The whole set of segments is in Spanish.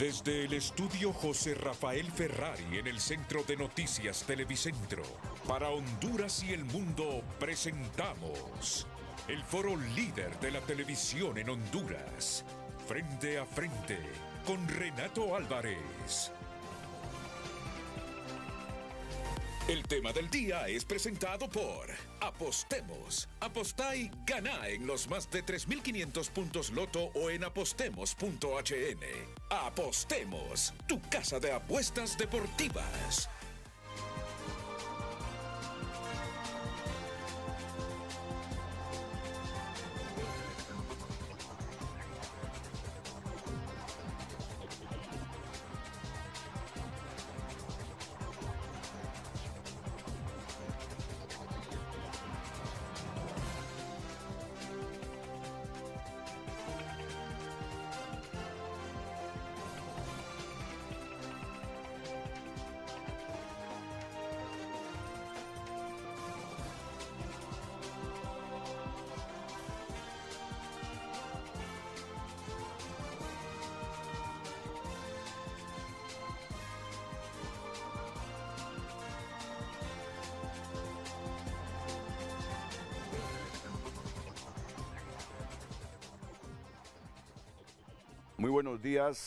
Desde el estudio José Rafael Ferrari en el Centro de Noticias Televicentro, para Honduras y el mundo presentamos el foro líder de la televisión en Honduras, Frente a Frente, con Renato Álvarez. El tema del día es presentado por Apostemos. Apostá y ganá en los más de 3.500 puntos Loto o en apostemos.hn. Apostemos, tu casa de apuestas deportivas.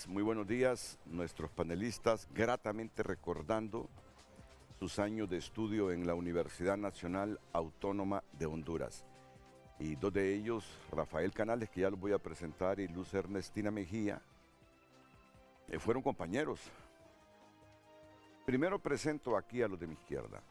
Muy buenos días, nuestros panelistas, gratamente recordando sus años de estudio en la Universidad Nacional Autónoma de Honduras. Y dos de ellos, Rafael Canales, que ya los voy a presentar, y Luz Ernestina Mejía, fueron compañeros. Primero presento aquí a los de mi izquierda.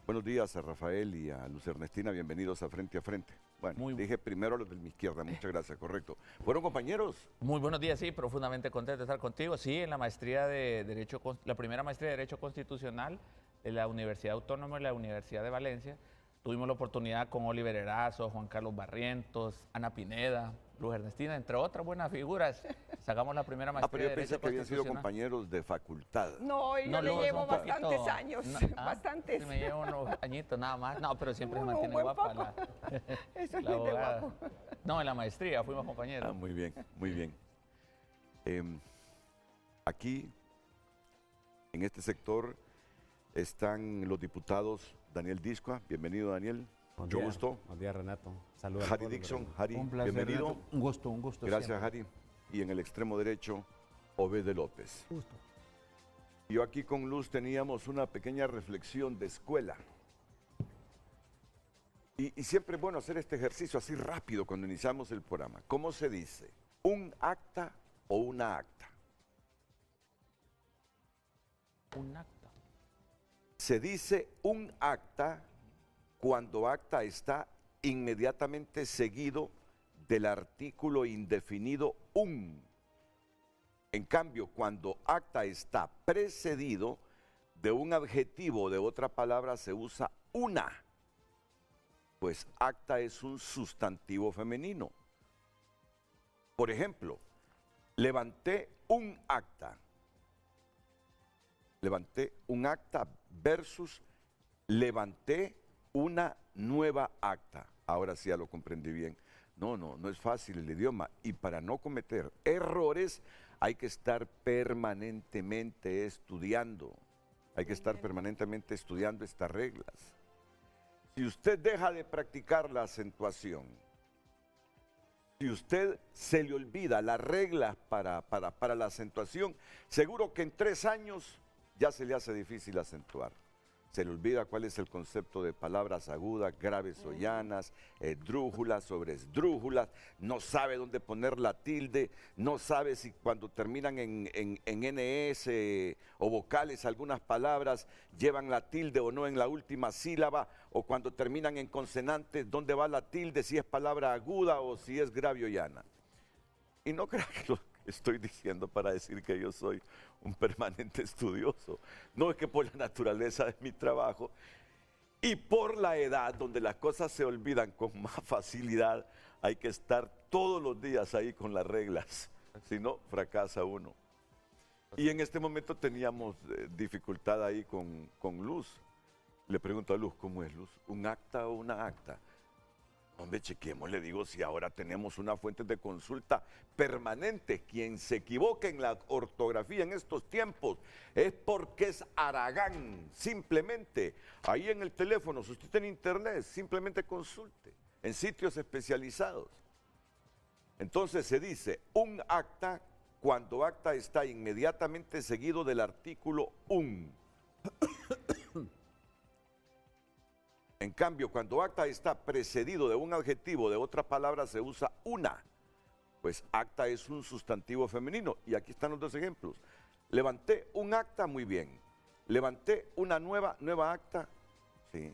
Buenos días a Rafael y a Luz Ernestina, bienvenidos a Frente a Frente. Bueno, dije primero a los de mi izquierda, muchas gracias, correcto. ¿Fueron compañeros? Muy buenos días, sí, profundamente contento de estar contigo. Sí, en la maestría de Derecho, la primera maestría de Derecho Constitucional de la Universidad Autónoma de la Universidad de Valencia. Tuvimos la oportunidad con Oliver Erazo, Juan Carlos Barrientos, Ana Pineda, Luz Ernestina, entre otras buenas figuras. Sacamos la primera maestría pero yo de pensé Derecho que habían sido Constitucional. compañeros de facultad. No, yo le Luz, llevo un poquito. bastantes años, bastantes. Sí, me llevo unos añitos nada más. No, pero siempre se Un mantiene buen guapa poco. Eso es la muy de abogada. guapo. No, en la maestría fuimos compañeros. Ah, muy bien, muy bien. Aquí, en este sector, están los diputados Daniel Discoa, bienvenido Daniel, mucho gusto. Buen día, Renato. Saludos. Harry Dixon, Harry, Un placer, bienvenido. Renato. Un gusto. Gracias, siempre. Harry. Y en el extremo derecho, Obede López. Gusto. Yo aquí con Luz teníamos una pequeña reflexión de escuela. Y siempre es bueno hacer este ejercicio así rápido cuando iniciamos el programa. ¿Cómo se dice? ¿Un acta o una acta? Un acta. Se dice un acta cuando acta está inmediatamente seguido del artículo indefinido un. En cambio, cuando acta está precedido de un adjetivo o de otra palabra, se usa una. Pues acta es un sustantivo femenino. Por ejemplo, levanté un acta. Levanté un acta versus levanté una nueva acta. Ahora sí ya lo comprendí bien. No es fácil el idioma. Y para no cometer errores hay que estar permanentemente estudiando. Hay que estar permanentemente estudiando estas reglas. Si usted deja de practicar la acentuación, si usted se le olvida las reglas para la acentuación, seguro que en 3 años ya se le hace difícil acentuar. Se le olvida cuál es el concepto de palabras agudas, graves o llanas, drújulas sobre esdrújulas, no sabe dónde poner la tilde, no sabe si cuando terminan en NS o vocales algunas palabras llevan la tilde o no en la última sílaba, o cuando terminan en consonantes, dónde va la tilde, si es palabra aguda o si es grave o llana. Y no crea que lo estoy diciendo para decir que yo soy un permanente estudioso. No, es que por la naturaleza de mi trabajo y por la edad donde las cosas se olvidan con más facilidad, hay que estar todos los días ahí con las reglas, si no, fracasa uno. Y en este momento teníamos dificultad ahí con Luz. Le pregunto a Luz, ¿cómo es Luz? ¿Un acta o una acta? Hombre, chequemos, le digo, si ahora tenemos una fuente de consulta permanente. Quien se equivoque en la ortografía en estos tiempos es porque es Aragán. Simplemente, ahí en el teléfono, si usted tiene internet, simplemente consulte en sitios especializados. Entonces se dice un acta cuando acta está inmediatamente seguido del artículo un. En cambio, cuando acta está precedido de un adjetivo, de otra palabra, se usa una. Pues acta es un sustantivo femenino. Y aquí están los dos ejemplos. Levanté un acta, muy bien. Levanté una nueva acta, sí.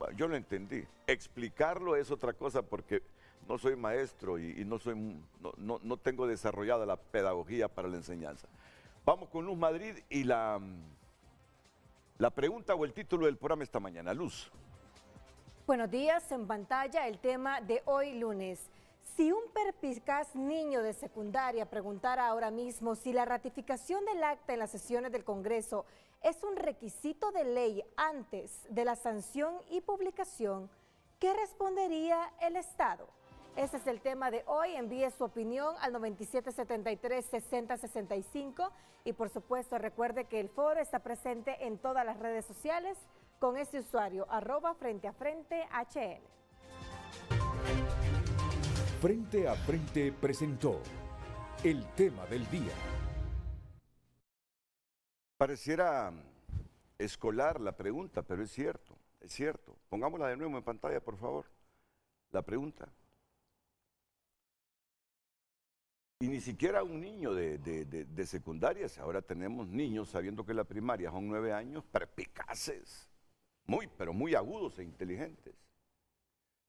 Bueno, yo lo entendí. Explicarlo es otra cosa porque no soy maestro y no tengo desarrollada la pedagogía para la enseñanza. Vamos con Luz Madrid y la pregunta o el título del programa esta mañana. Luz. Buenos días, en pantalla el tema de hoy lunes. Si un perspicaz niño de secundaria preguntara ahora mismo si la ratificación del acta en las sesiones del Congreso es un requisito de ley antes de la sanción y publicación, ¿qué respondería el Estado? Ese es el tema de hoy. Envíe su opinión al 9773-6065 y por supuesto recuerde que el foro está presente en todas las redes sociales con este usuario @FrenteAFrente HN. Frente a Frente presentó el tema del día. Pareciera escolar la pregunta, pero es cierto, es cierto. Pongámosla de nuevo en pantalla, por favor. La pregunta. Y ni siquiera un niño de secundaria, si ahora tenemos niños sabiendo que la primaria son 9 años, perspicaces, pero muy agudos e inteligentes.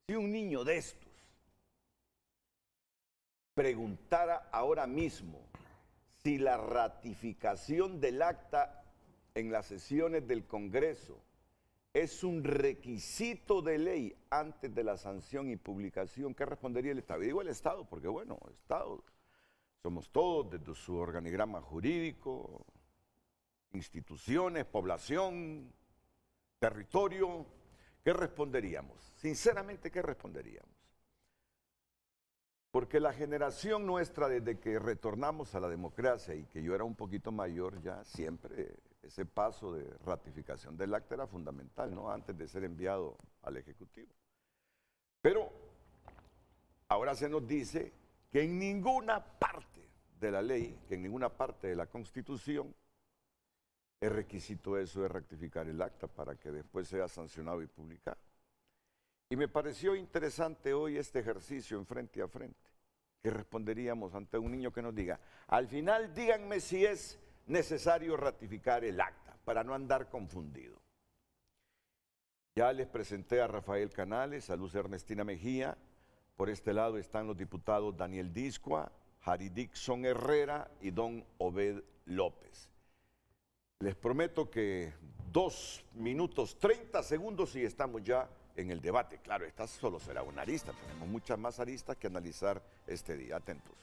Si un niño de estos preguntara ahora mismo si la ratificación del acta en las sesiones del Congreso es un requisito de ley antes de la sanción y publicación, ¿qué respondería el Estado? Y digo el Estado porque, bueno, Estado somos todos, desde su organigrama jurídico, instituciones, población, territorio. ¿Qué responderíamos? Sinceramente, ¿qué responderíamos? Porque la generación nuestra, desde que retornamos a la democracia y que yo era un poquito mayor ya, siempre ese paso de ratificación del acta era fundamental, ¿no? Antes de ser enviado al Ejecutivo. Pero ahora se nos dice que en ninguna parte de la ley, que en ninguna parte de la Constitución es requisito eso de rectificar el acta para que después sea sancionado y publicado. Y me pareció interesante hoy este ejercicio en Frente a Frente, que responderíamos ante un niño que nos diga, al final díganme si es necesario ratificar el acta, para no andar confundido. Ya les presenté a Rafael Canales, a Luz Ernestina Mejía, por este lado están los diputados Daniel Discua, Harry Dixon Herrera y don Obed López. Les prometo que 2 minutos 30 segundos y estamos ya en el debate. Claro, esta solo será una arista, tenemos muchas más aristas que analizar este día. Atentos.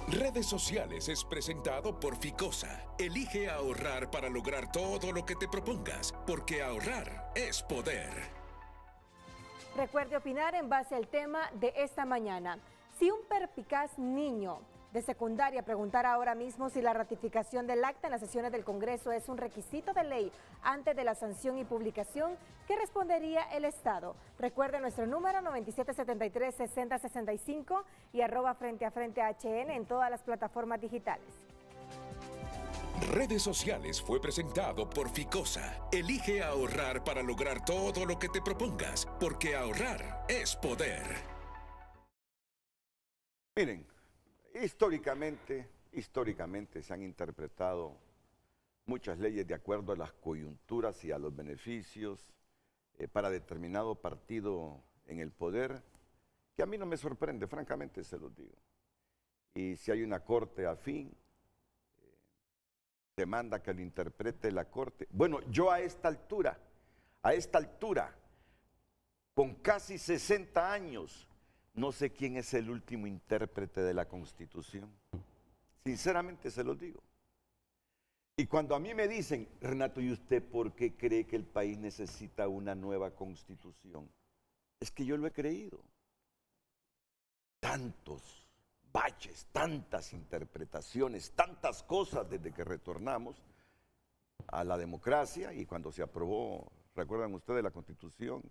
Redes Sociales es presentado por Ficosa. Elige ahorrar para lograr todo lo que te propongas, porque ahorrar es poder. Recuerde opinar en base al tema de esta mañana. Si un perspicaz niño de secundaria preguntara ahora mismo si la ratificación del acta en las sesiones del Congreso es un requisito de ley antes de la sanción y publicación, ¿qué respondería el Estado? Recuerde nuestro número 9773-6065 y @FrenteAFrenteHN en todas las plataformas digitales. Redes Sociales fue presentado por Ficosa. Elige ahorrar para lograr todo lo que te propongas, porque ahorrar es poder. Miren, históricamente se han interpretado muchas leyes de acuerdo a las coyunturas y a los beneficios para determinado partido en el poder, que a mí no me sorprende, francamente se los digo. Y si hay una corte afín, se manda que lo interprete la corte. Bueno, yo a esta altura, con casi 60 años, no sé quién es el último intérprete de la Constitución. Sinceramente se los digo. Y cuando a mí me dicen, Renato, ¿y usted por qué cree que el país necesita una nueva Constitución? Es que yo lo he creído. Tantos baches, tantas interpretaciones, tantas cosas desde que retornamos a la democracia y cuando se aprobó, recuerdan ustedes, la Constitución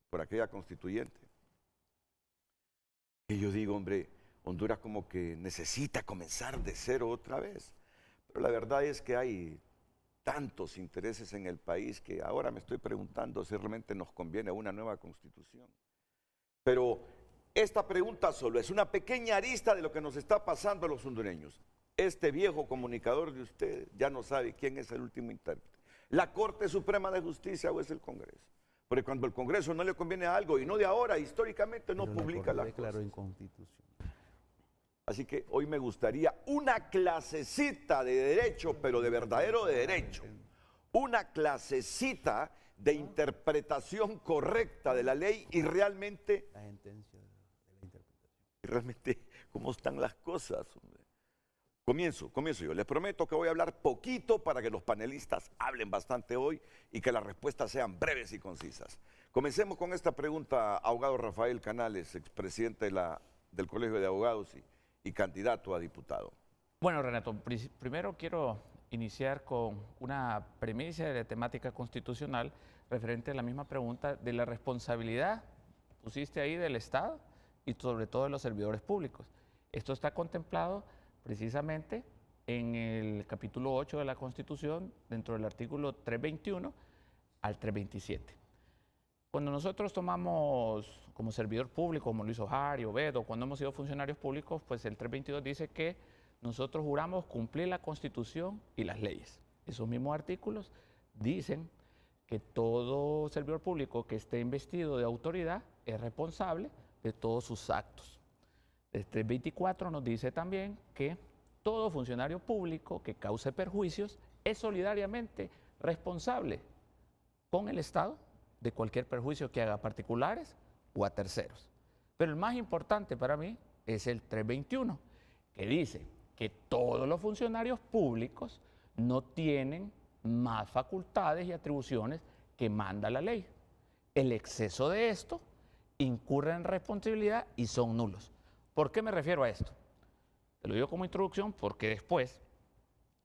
por aquella constituyente. Y yo digo, hombre, Honduras como que necesita comenzar de cero otra vez. Pero la verdad es que hay tantos intereses en el país que ahora me estoy preguntando si realmente nos conviene una nueva Constitución. Pero esta pregunta solo es una pequeña arista de lo que nos está pasando a los hondureños. Este viejo comunicador de ustedes ya no sabe quién es el último intérprete. ¿La Corte Suprema de Justicia o es el Congreso? Porque cuando el Congreso no le conviene a algo, y no de ahora, históricamente no publica las cosas. Así que hoy me gustaría una clasecita de derecho, pero de verdadero derecho. Una clasecita de interpretación correcta de la ley y realmente... La sentencia de la interpretación. Y realmente, ¿cómo están las cosas, hombre? Comienzo yo. Les prometo que voy a hablar poquito para que los panelistas hablen bastante hoy y que las respuestas sean breves y concisas. Comencemos con esta pregunta, abogado Rafael Canales, expresidente del Colegio de Abogados y candidato a diputado. Bueno, Renato, primero quiero iniciar con una premisa de temática constitucional referente a la misma pregunta de la responsabilidad, pusiste ahí, del Estado y sobre todo de los servidores públicos. Esto está contemplado precisamente en el capítulo 8 de la Constitución, dentro del artículo 321 al 327. Cuando nosotros tomamos como servidor público, como lo hizo Jari, Obedo, cuando hemos sido funcionarios públicos, pues el 322 dice que nosotros juramos cumplir la Constitución y las leyes. Esos mismos artículos dicen que todo servidor público que esté investido de autoridad es responsable de todos sus actos. El 324 nos dice también que todo funcionario público que cause perjuicios es solidariamente responsable con el Estado de cualquier perjuicio que haga a particulares o a terceros. Pero el más importante para mí es el 321, que dice que todos los funcionarios públicos no tienen más facultades y atribuciones que manda la ley. El exceso de esto incurre en responsabilidad y son nulos. ¿Por qué me refiero a esto? Te lo digo como introducción porque después,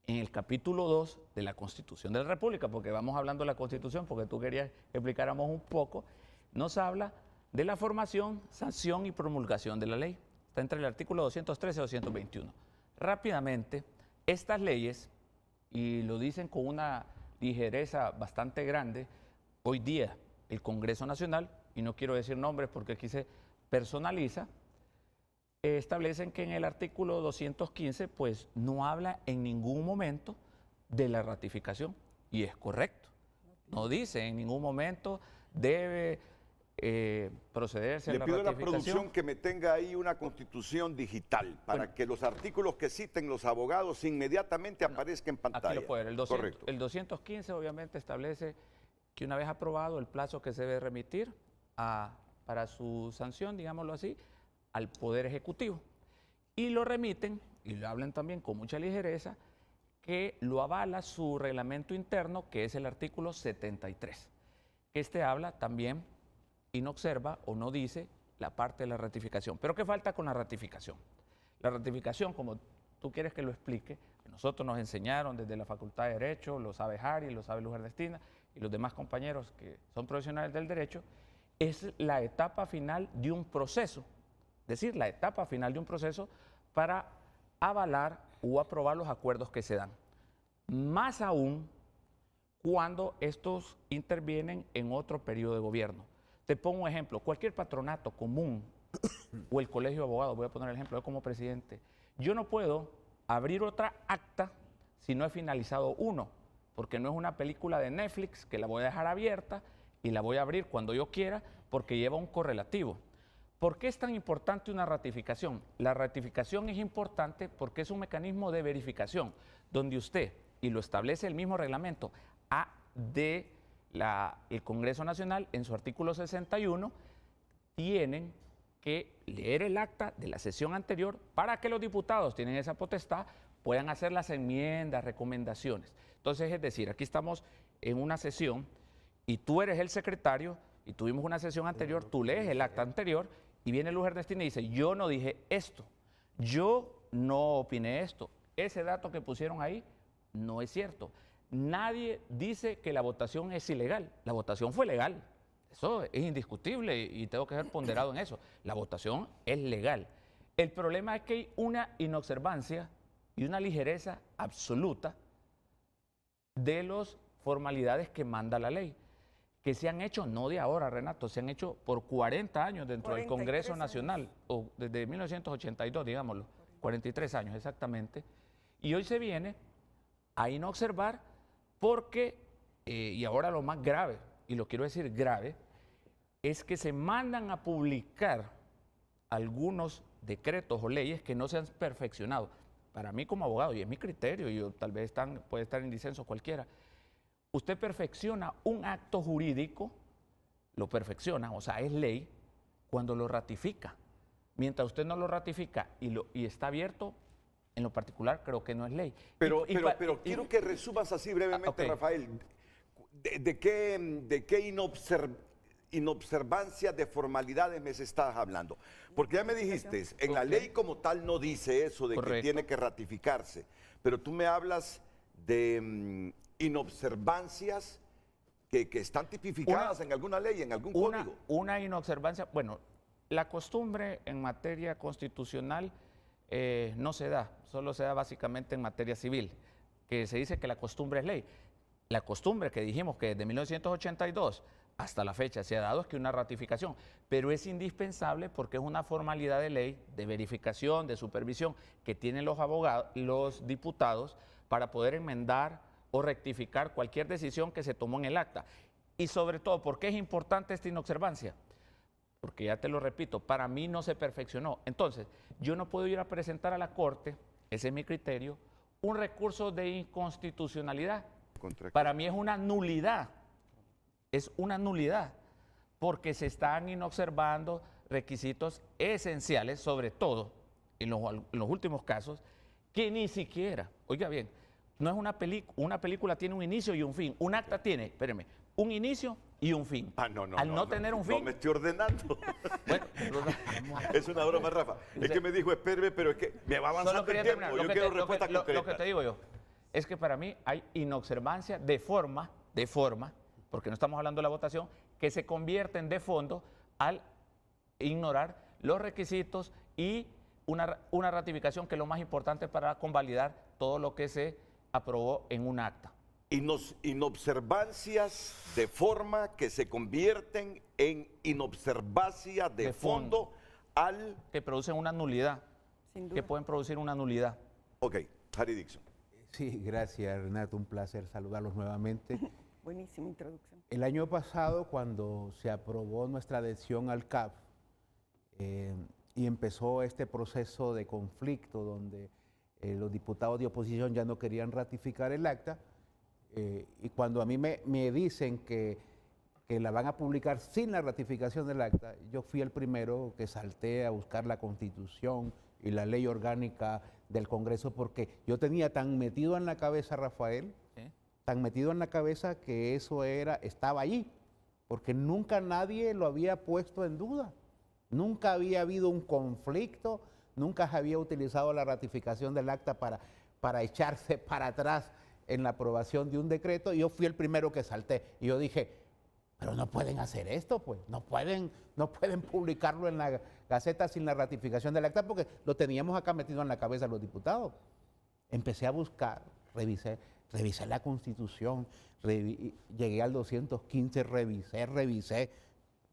en el capítulo 2 de la Constitución de la República, porque vamos hablando de la Constitución, porque tú querías que explicáramos un poco, nos habla de la formación, sanción y promulgación de la ley. Está entre el artículo 213 y 221. Rápidamente, estas leyes, y lo dicen con una ligereza bastante grande, hoy día el Congreso Nacional, y no quiero decir nombres porque aquí se personaliza, establecen que en el artículo 215 pues no habla en ningún momento de la ratificación, y es correcto. No dice en ningún momento debe procederse a la ratificación. Le pido a la producción que me tenga ahí una constitución digital para que los artículos que citen los abogados inmediatamente aparezcan en pantalla. Aquí lo puede ver. Correcto. El 215 obviamente establece que una vez aprobado el plazo que se debe remitir para su sanción, digámoslo así, al Poder Ejecutivo. Y lo remiten, y lo hablan también con mucha ligereza, que lo avala su reglamento interno, que es el artículo 73. Este habla también y no observa o no dice la parte de la ratificación. ¿Pero qué falta con la ratificación? La ratificación, como tú quieres que lo explique, nosotros nos enseñaron desde la Facultad de Derecho, lo sabe Jari, lo sabe Luz Ernestina y los demás compañeros que son profesionales del derecho, es la etapa final de un proceso. Es decir, la etapa final de un proceso para avalar o aprobar los acuerdos que se dan. Más aún cuando estos intervienen en otro periodo de gobierno. Te pongo un ejemplo, cualquier patronato común o el colegio de abogados, voy a poner el ejemplo, yo como presidente, yo no puedo abrir otra acta si no he finalizado uno, porque no es una película de Netflix que la voy a dejar abierta y la voy a abrir cuando yo quiera porque lleva un correlativo. ¿Por qué es tan importante una ratificación? La ratificación es importante porque es un mecanismo de verificación donde usted, y lo establece el mismo reglamento, ha de el Congreso Nacional, en su artículo 61, tienen que leer el acta de la sesión anterior para que los diputados tienen esa potestad, puedan hacer las enmiendas, recomendaciones. Entonces, es decir, aquí estamos en una sesión y tú eres el secretario y tuvimos una sesión anterior, tú lees el acta anterior y viene Luz Ernestina y dice, yo no dije esto, yo no opiné esto, ese dato que pusieron ahí no es cierto. Nadie dice que la votación es ilegal, la votación fue legal, eso es indiscutible y tengo que ser ponderado en eso, la votación es legal. El problema es que hay una inobservancia y una ligereza absoluta de las formalidades que manda la ley, que se han hecho no de ahora, Renato, se han hecho por 40 años dentro del Congreso Nacional, o desde 1982, digámoslo, 43 años exactamente, y hoy se viene a inobservar porque, y ahora lo más grave, y lo quiero decir grave, es que se mandan a publicar algunos decretos o leyes que no se han perfeccionado. Para mí como abogado, y es mi criterio, y yo, tal vez puede estar en disenso cualquiera, usted perfecciona un acto jurídico, lo perfecciona, o sea, es ley, cuando lo ratifica. Mientras usted no lo ratifica y está abierto, en lo particular creo que no es ley. Pero quiero que resumas así brevemente, okay. Rafael, ¿de qué inobservancia de formalidades me estás hablando? Porque ya me dijiste, en la ley como tal no dice eso de Correcto. que tiene que ratificarse, pero tú me hablas de inobservancias que están tipificadas en alguna ley, en algún código. Una inobservancia, bueno, la costumbre en materia constitucional no se da, solo se da básicamente en materia civil, que se dice que la costumbre es ley. La costumbre que dijimos que desde 1982 hasta la fecha se ha dado es que una ratificación, pero es indispensable porque es una formalidad de ley, de verificación, de supervisión que tienen los abogados, los diputados para poder enmendar o rectificar cualquier decisión que se tomó en el acta. Y sobre todo, ¿por qué es importante esta inobservancia? Porque ya te lo repito, para mí no se perfeccionó. Entonces, yo no puedo ir a presentar a la Corte, ese es mi criterio, un recurso de inconstitucionalidad. Para mí es una nulidad. Es una nulidad, porque se están inobservando requisitos esenciales, sobre todo en los últimos casos, que ni siquiera, oiga bien, no es una película tiene un inicio y un fin, un acta tiene, espérenme, un inicio y un fin. Ah, no, Al no tener un fin. No me estoy ordenando. Bueno, es una broma, Rafa. Es que me dijo, espérame, pero es que me va avanzando el tiempo. Yo quiero respuesta concreta. Lo que te digo yo es que para mí hay inobservancia de forma, porque no estamos hablando de la votación, que se convierten de fondo al ignorar los requisitos y una ratificación que es lo más importante para convalidar todo lo que se aprobó en un acta. Inobservancias de forma que se convierten en inobservancia de fondo al... Que producen una nulidad, Sin duda. que pueden producir una nulidad. Ok, Harry Dixon. Sí, gracias Renato, un placer saludarlos nuevamente. Buenísima introducción. El año pasado, cuando se aprobó nuestra adhesión al CAF y empezó este proceso de conflicto donde los diputados de oposición ya no querían ratificar el acta, y cuando a mí me dicen que la van a publicar sin la ratificación del acta, yo fui el primero que salté a buscar la Constitución y la ley orgánica del Congreso, porque yo tenía tan metido en la cabeza, Rafael, tan metido en la cabeza que eso estaba allí, porque nunca nadie lo había puesto en duda. Nunca había habido un conflicto, nunca se había utilizado la ratificación del acta para echarse para atrás en la aprobación de un decreto. Y yo fui el primero que salté. Y yo dije, pero no pueden hacer esto, pues. No pueden publicarlo en la Gaceta sin la ratificación del acta, porque lo teníamos acá metido en la cabeza los diputados. Empecé a buscar, revisé la Constitución, llegué al 215, revisé,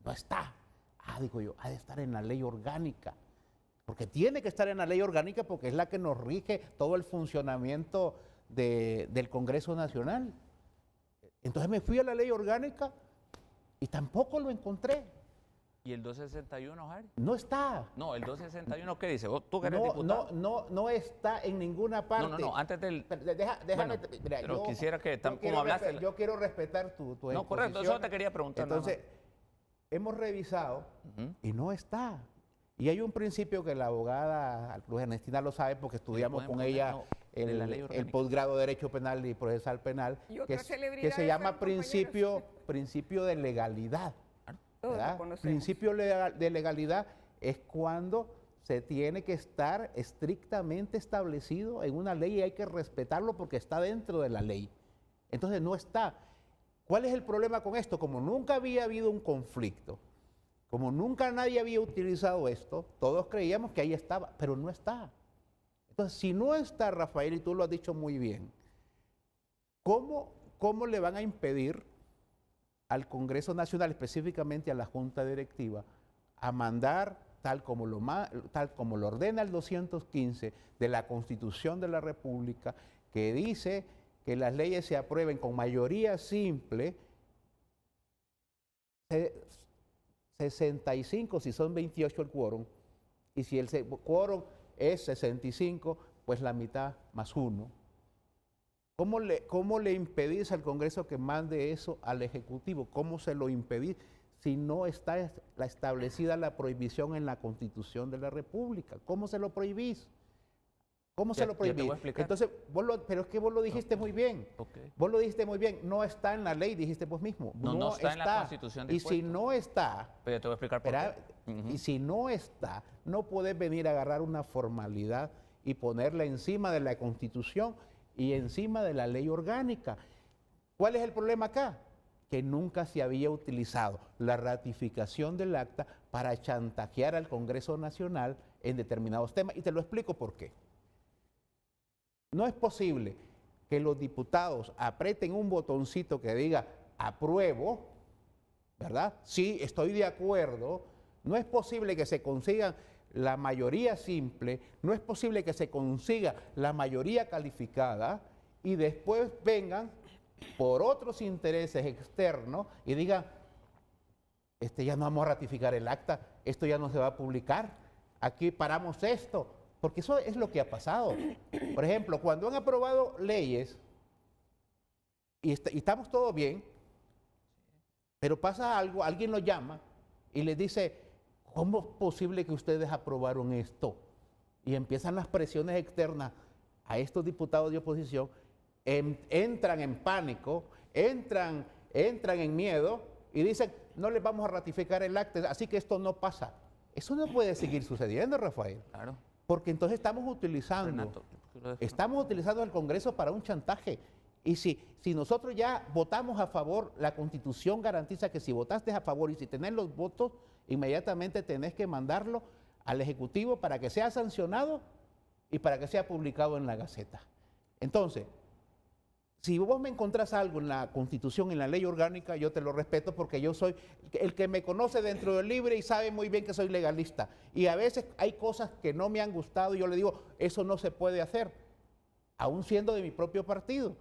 no está. Digo yo, ha de estar en la ley orgánica, porque tiene que estar en la ley orgánica porque es la que nos rige todo el funcionamiento del Congreso Nacional. Entonces me fui a la ley orgánica y tampoco lo encontré. ¿Y el 261, Harry? No está. No, el 261, ¿qué dice? ¿Tú que eres diputado? No está en ninguna parte. No, antes del... Déjame, Bueno, mira, pero quisiera que, yo como hablaste... yo quiero respetar tu No, correcto, eso te quería preguntar. Entonces, hemos revisado y no está. Y hay un principio que la abogada Luz Ernestina lo sabe porque estudiamos con ella el posgrado de Derecho Penal y Procesal Penal, que se llama principio de legalidad. ¿verdad? Principio de legalidad es cuando se tiene que estar estrictamente establecido en una ley y hay que respetarlo porque está dentro de la ley. Entonces no está. ¿Cuál es el problema con esto? Como nunca había habido un conflicto, como nunca nadie había utilizado esto, todos creíamos que ahí estaba, pero no está. Entonces, si no está, Rafael, y tú lo has dicho muy bien, ¿cómo le van a impedir al Congreso Nacional, específicamente a la Junta Directiva, a mandar, tal como lo ordena el 215 de la Constitución de la República, que dice que las leyes se aprueben con mayoría simple, 65 si son 28 el quórum, y si el quórum es 65, pues la mitad más uno. ¿Cómo le impedís al Congreso que mande eso al Ejecutivo? ¿Cómo se lo impedís si no está establecida la prohibición en la Constitución de la República? ¿Cómo se lo prohibís? ¿Cómo se lo prohibís? Entonces, pero es que vos lo dijiste muy bien. Okay. Vos lo dijiste muy bien. No está en la ley, dijiste vos mismo. No está en la Constitución. Y si no está... Pero te voy a explicar por qué. Y si no está, no podés venir a agarrar una formalidad y ponerla encima de la Constitución y encima de la ley orgánica. ¿Cuál es el problema acá? Que nunca se había utilizado la ratificación del acta para chantajear al Congreso Nacional en determinados temas. Y te lo explico por qué. No es posible que los diputados aprieten un botoncito que diga apruebo, ¿verdad? Sí, estoy de acuerdo. No es posible que se consigan la mayoría simple, no es posible que se consiga la mayoría calificada y después vengan por otros intereses externos y digan, ya no vamos a ratificar el acta, esto ya no se va a publicar, aquí paramos esto, porque eso es lo que ha pasado. Por ejemplo, cuando han aprobado leyes y estamos todos bien, pero pasa algo, alguien lo llama y les dice, ¿cómo es posible que ustedes aprobaron esto? Y empiezan las presiones externas a estos diputados de oposición, entran en pánico, entran en miedo y dicen, no les vamos a ratificar el acta, así que esto no pasa. Eso no puede seguir sucediendo, Rafael. Claro. Porque entonces estamos utilizando el Congreso para un chantaje. Y si nosotros ya votamos a favor, la Constitución garantiza que si votaste a favor y si tenés los votos, inmediatamente tenés que mandarlo al Ejecutivo para que sea sancionado y para que sea publicado en la Gaceta. Entonces, si vos me encontrás algo en la Constitución, en la ley orgánica, yo te lo respeto porque yo soy el que me conoce dentro del libre y sabe muy bien que soy legalista. Y a veces hay cosas que no me han gustado y yo le digo, eso no se puede hacer, aún siendo de mi propio partido.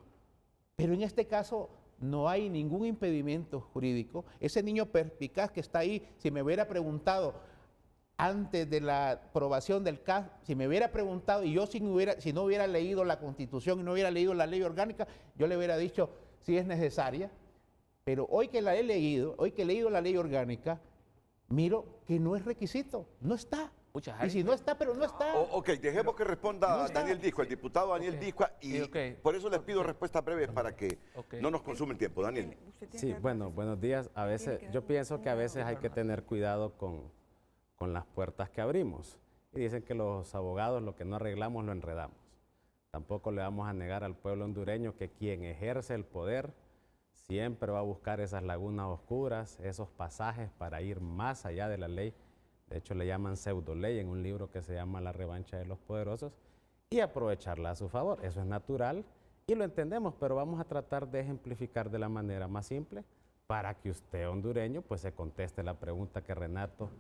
Pero en este caso no hay ningún impedimento jurídico. Ese niño perspicaz que está ahí, si me hubiera preguntado antes de la aprobación del CAS, si me hubiera preguntado y yo si no hubiera leído la Constitución y no hubiera leído la ley orgánica, yo le hubiera dicho si es necesaria. Pero hoy que la he leído, hoy que he leído la ley orgánica, miro que no es requisito, no está. Y si no está, pero no está. Ok, dejemos que responda Daniel Discua, el diputado Daniel Discua, y por eso les pido respuestas breves para que no nos consume el tiempo. Daniel. Sí, bueno, buenos días. A veces, yo pienso que a veces hay que tener cuidado con las puertas que abrimos. Y dicen que los abogados lo que no arreglamos lo enredamos. Tampoco le vamos a negar al pueblo hondureño que quien ejerce el poder siempre va a buscar esas lagunas oscuras, esos pasajes para ir más allá de la ley. De hecho, le llaman pseudo ley en un libro que se llama La revancha de los poderosos, y aprovecharla a su favor. Eso es natural y lo entendemos, pero vamos a tratar de ejemplificar de la manera más simple para que usted, hondureño, pues se conteste la pregunta que Renato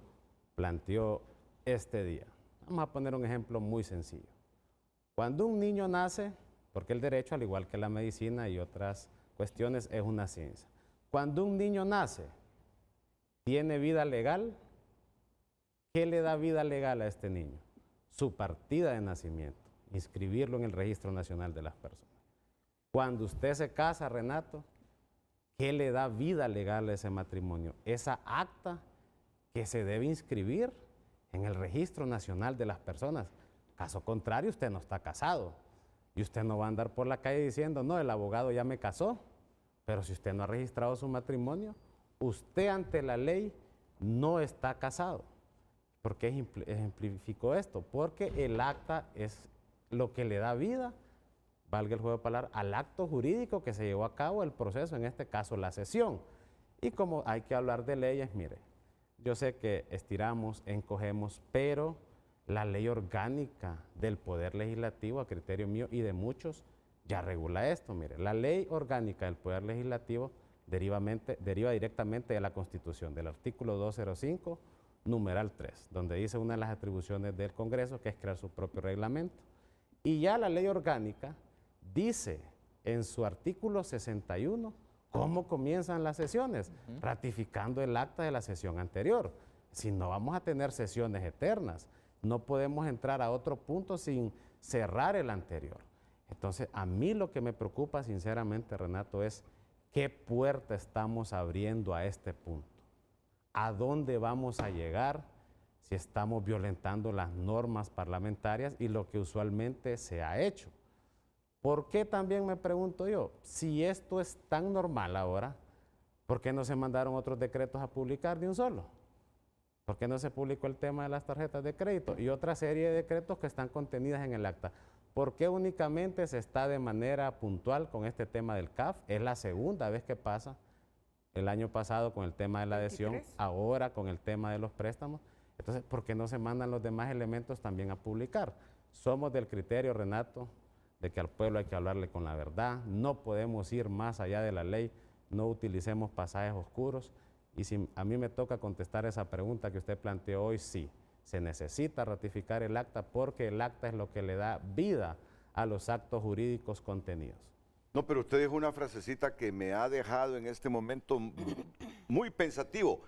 planteó este día. Vamos a poner un ejemplo muy sencillo. Cuando un niño nace, porque el derecho, al igual que la medicina y otras cuestiones, es una ciencia. Cuando un niño nace, ¿tiene vida legal ¿qué le da vida legal a este niño? Su partida de nacimiento, inscribirlo en el Registro Nacional de las Personas. Cuando usted se casa, Renato, ¿qué le da vida legal a ese matrimonio? Esa acta que se debe inscribir en el Registro Nacional de las Personas. Caso contrario, usted no está casado. Y usted no va a andar por la calle diciendo, no, el abogado ya me casó. Pero si usted no ha registrado su matrimonio, usted ante la ley no está casado. ¿Por qué ejemplifico esto? Porque el acta es lo que le da vida, valga el juego de palabras, al acto jurídico que se llevó a cabo el proceso, en este caso la sesión. Y como hay que hablar de leyes, mire, yo sé que estiramos, encogemos, pero la ley orgánica del Poder Legislativo, a criterio mío y de muchos, ya regula esto. Mire, la ley orgánica del Poder Legislativo deriva directamente de la Constitución, del artículo 205, numeral 3, donde dice una de las atribuciones del Congreso, que es crear su propio reglamento. Y ya la ley orgánica dice en su artículo 61 cómo comienzan las sesiones, ratificando el acta de la sesión anterior. Si no, vamos a tener sesiones eternas. No podemos entrar a otro punto sin cerrar el anterior. Entonces, a mí lo que me preocupa, sinceramente, Renato, es qué puerta estamos abriendo a este punto. ¿A dónde vamos a llegar si estamos violentando las normas parlamentarias y lo que usualmente se ha hecho? ¿Por qué también me pregunto yo? Si esto es tan normal ahora, ¿por qué no se mandaron otros decretos a publicar de un solo? ¿Por qué no se publicó el tema de las tarjetas de crédito y otra serie de decretos que están contenidas en el acta? ¿Por qué únicamente se está de manera puntual con este tema del CAF? Es la segunda vez que pasa, el año pasado con el tema de la adhesión, 23. ahora con el tema de los préstamos. Entonces, ¿por qué no se mandan los demás elementos también a publicar? Somos del criterio, Renato, de que al pueblo hay que hablarle con la verdad, no podemos ir más allá de la ley, no utilicemos pasajes oscuros. Y si a mí me toca contestar esa pregunta que usted planteó hoy, sí, se necesita ratificar el acta porque el acta es lo que le da vida a los actos jurídicos contenidos. No, pero usted dijo una frasecita que me ha dejado en este momento muy pensativo.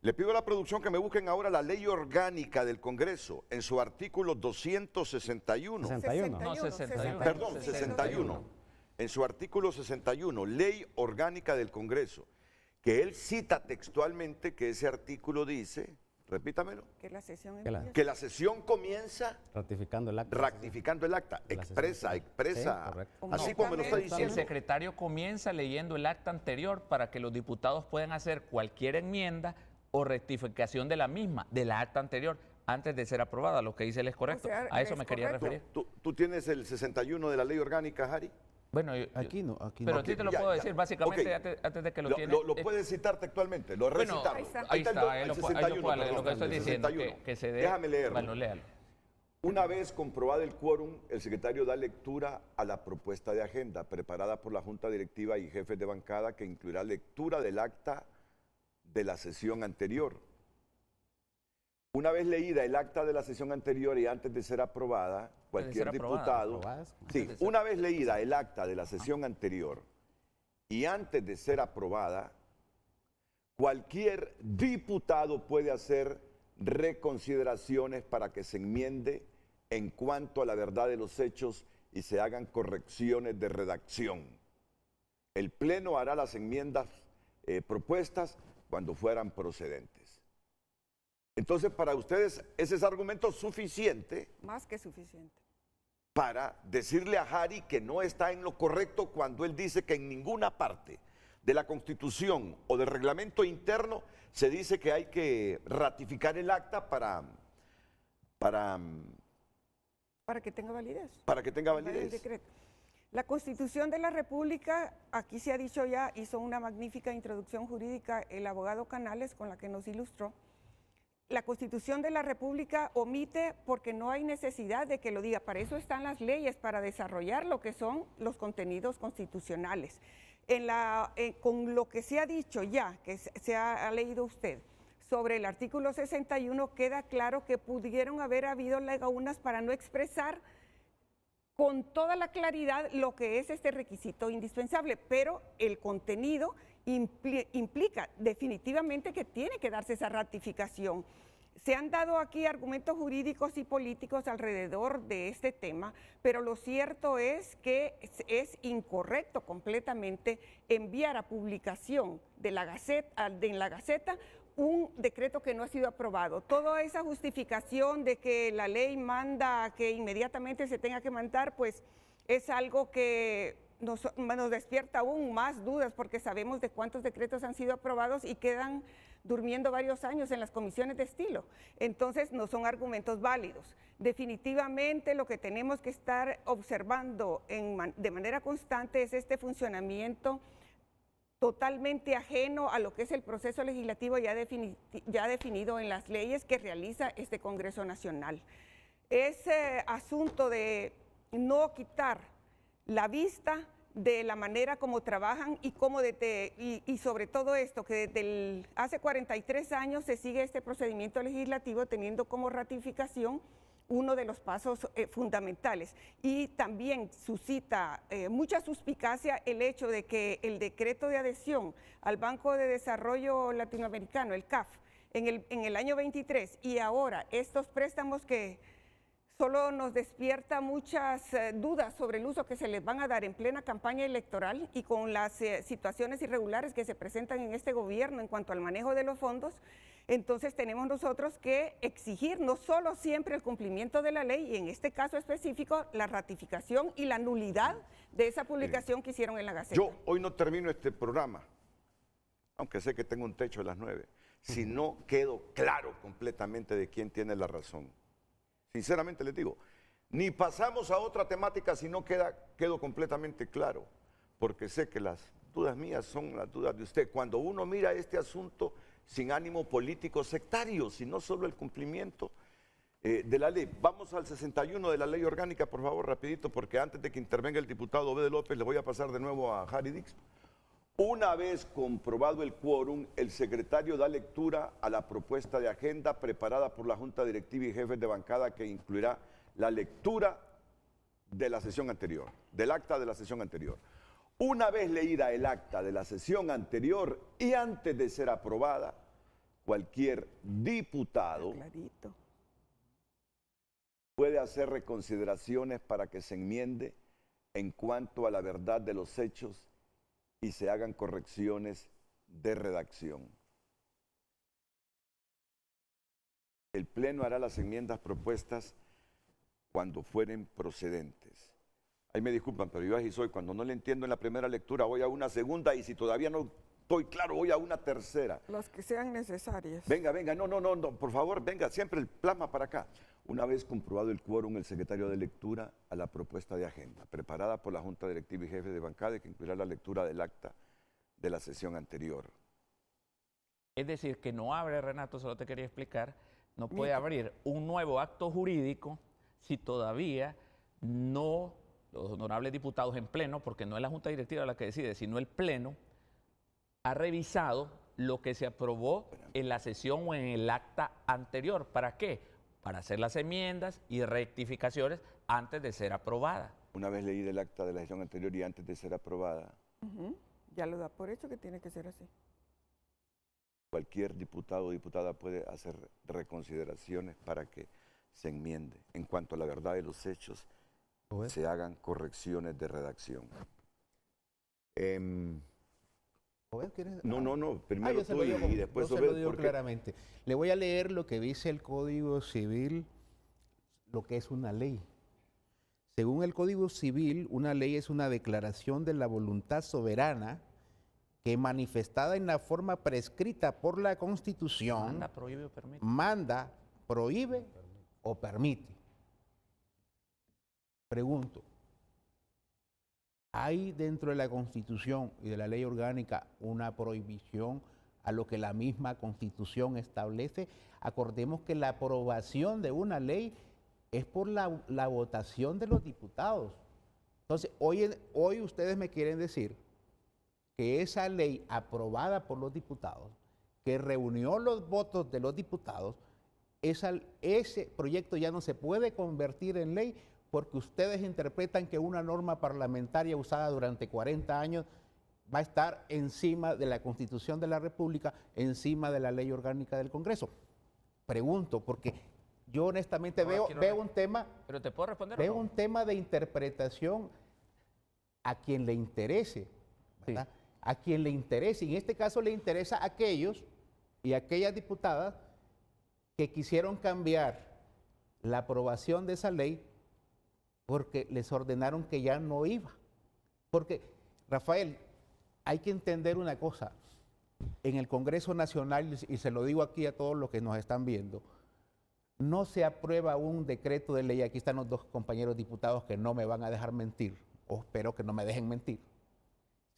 Le pido a la producción que me busquen ahora la ley orgánica del Congreso en su artículo 261. 61. No, 61. Perdón, 61. En su artículo 61, ley orgánica del Congreso, que él cita textualmente que ese artículo dice, repítamelo, Que la sesión Que la- empieza. que la sesión comienza Ratificando el acta. ratificando el acta, De la expresa, sesión. expresa, Sí, correcto. así como me lo está El El diciendo. secretario comienza leyendo el acta anterior para que los diputados puedan hacer cualquier enmienda o rectificación de la misma, de la acta anterior, antes de ser aprobada. Lo que dice él es correcto. sea, A eso es me quería correcto. referir. ¿Tú tienes el 61 de la ley orgánica, Harry? Bueno, Aquí no, aquí pero no. a ti te lo Ya, puedo ya. decir básicamente Ok. antes de que lo Lo, tienes. lo puedes citar textualmente, lo he Bueno, recitado. ahí está. Ahí el está, do- ahí el lo puedo 61, leer, lo que estoy el diciendo, 61. que se dé. Déjame leerlo. Bueno, léalo. Una vez comprobado el quórum, el secretario da lectura a la propuesta de agenda preparada por la Junta Directiva y jefes de bancada que incluirá lectura del acta de la sesión anterior. Una vez leída el acta de la sesión anterior y antes de ser aprobada, cualquier ser aprobada, diputado... aprobadas. Sí, una vez leída el acta de la sesión anterior y antes de ser aprobada, cualquier diputado puede hacer reconsideraciones para que se enmiende en cuanto a la verdad de los hechos y se hagan correcciones de redacción. El Pleno hará las enmiendas propuestas cuando fueran procedentes. Entonces, para ustedes, ese es argumento suficiente Más que suficiente. para decirle a Harry que no está en lo correcto cuando él dice que en ninguna parte de la Constitución o del reglamento interno se dice que hay que ratificar el acta para Para que tenga validez. que tenga El validez. decreto. La Constitución de la República, aquí se ha dicho ya, hizo una magnífica introducción jurídica el abogado Canales con la que nos ilustró. La Constitución de la República omite porque no hay necesidad de que lo diga. Para eso están las leyes, para desarrollar lo que son los contenidos constitucionales. Con lo que se ha dicho ya, que se ha leído usted, sobre el artículo 61, queda claro que pudieron haber habido lagunas para no expresar con toda la claridad lo que es este requisito indispensable, pero el contenido implica definitivamente que tiene que darse esa ratificación. Se han dado aquí argumentos jurídicos y políticos alrededor de este tema, pero lo cierto es que es incorrecto completamente enviar a publicación en la Gaceta un decreto que no ha sido aprobado. Toda esa justificación de que la ley manda que inmediatamente se tenga que mandar, pues es algo que nos despierta aún más dudas, porque sabemos de cuántos decretos han sido aprobados y quedan durmiendo varios años en las comisiones de estilo. Entonces, no son argumentos válidos. Definitivamente lo que tenemos que estar observando de manera constante es este funcionamiento totalmente ajeno a lo que es el proceso legislativo ya definido en las leyes que realiza este Congreso Nacional. Ese asunto de no quitar la vista de la manera como trabajan y sobre todo esto, que desde hace 43 años se sigue este procedimiento legislativo teniendo como ratificación uno de los pasos fundamentales. Y también suscita mucha suspicacia el hecho de que el decreto de adhesión al Banco de Desarrollo Latinoamericano, el CAF, en el año 23 y ahora estos préstamos que solo nos despierta muchas dudas sobre el uso que se les van a dar en plena campaña electoral y con las situaciones irregulares que se presentan en este gobierno en cuanto al manejo de los fondos. Entonces tenemos nosotros que exigir no solo siempre el cumplimiento de la ley, y en este caso específico la ratificación y la nulidad de esa publicación que hicieron en la Gaceta. Yo hoy no termino este programa, aunque sé que tengo un techo a las 9, si no quedo claro completamente de quién tiene la razón. Sinceramente les digo, ni pasamos a otra temática si no quedo completamente claro, porque sé que las dudas mías son las dudas de usted. Cuando uno mira este asunto sin ánimo político sectario, sino solo el cumplimiento de la ley. Vamos al 61 de la ley orgánica, por favor, rapidito, porque antes de que intervenga el diputado Obed López, le voy a pasar de nuevo a Harry Dix. Una vez comprobado el quórum, el secretario da lectura a la propuesta de agenda preparada por la Junta Directiva y jefes de bancada, que incluirá la lectura de la sesión anterior, del acta de la sesión anterior. Una vez leída el acta de la sesión anterior y antes de ser aprobada, cualquier diputado puede hacer reconsideraciones para que se enmiende en cuanto a la verdad de los hechos y se hagan correcciones de redacción. El Pleno hará las enmiendas propuestas cuando fueren procedentes. Ahí me disculpan, pero yo así soy. Cuando no le entiendo en la primera lectura, voy a una segunda, y si todavía no estoy claro, voy a una tercera. Las que sean necesarias. Venga, no, por favor, venga, siempre el plasma para acá. Una vez comprobado el quórum, el secretario de lectura a la propuesta de agenda, preparada por la Junta Directiva y jefe de bancada, que incluirá la lectura del acta de la sesión anterior. Es decir, que no abre, Renato, solo te quería explicar, no puede abrir un nuevo acto jurídico si todavía no los honorables diputados en pleno, porque no es la Junta Directiva la que decide, sino el Pleno, ha revisado lo que se aprobó en la sesión o en el acta anterior. ¿Para qué? Para hacer las enmiendas y rectificaciones antes de ser aprobada. Una vez leída el acta de la sesión anterior y antes de ser aprobada. Ya lo da por hecho que tiene que ser así. Cualquier diputado o diputada puede hacer reconsideraciones para que se enmiende. En cuanto a la verdad de los hechos, se hagan correcciones de redacción. No, primero tú y después yo se lo digo claramente. Le voy a leer lo que dice el Código Civil, lo que es una ley. Según el Código Civil, una ley es una declaración de la voluntad soberana que, manifestada en la forma prescrita por la Constitución, manda, prohíbe o permite. Pregunto, ¿hay dentro de la Constitución y de la ley orgánica una prohibición a lo que la misma Constitución establece? Acordemos que la aprobación de una ley es por la votación de los diputados. Entonces, hoy ustedes me quieren decir que esa ley aprobada por los diputados, que reunió los votos de los diputados, ese proyecto ya no se puede convertir en ley, porque ustedes interpretan que una norma parlamentaria usada durante 40 años va a estar encima de la Constitución de la República, encima de la ley orgánica del Congreso. pregunto, porque yo honestamente Ahora quiero veo un tema, ¿Pero te puedo responder o veo no? un tema de interpretación a quien le interese, ¿verdad? A quien le interese, y en este caso le interesa a aquellos y aquellas diputadas que quisieron cambiar la aprobación de esa ley porque les ordenaron que ya no iba. Porque, Rafael, hay que entender una cosa, en el Congreso Nacional, y se lo digo aquí a todos los que nos están viendo, no se aprueba un decreto de ley, aquí están los dos compañeros diputados que no me van a dejar mentir, o espero que no me dejen mentir,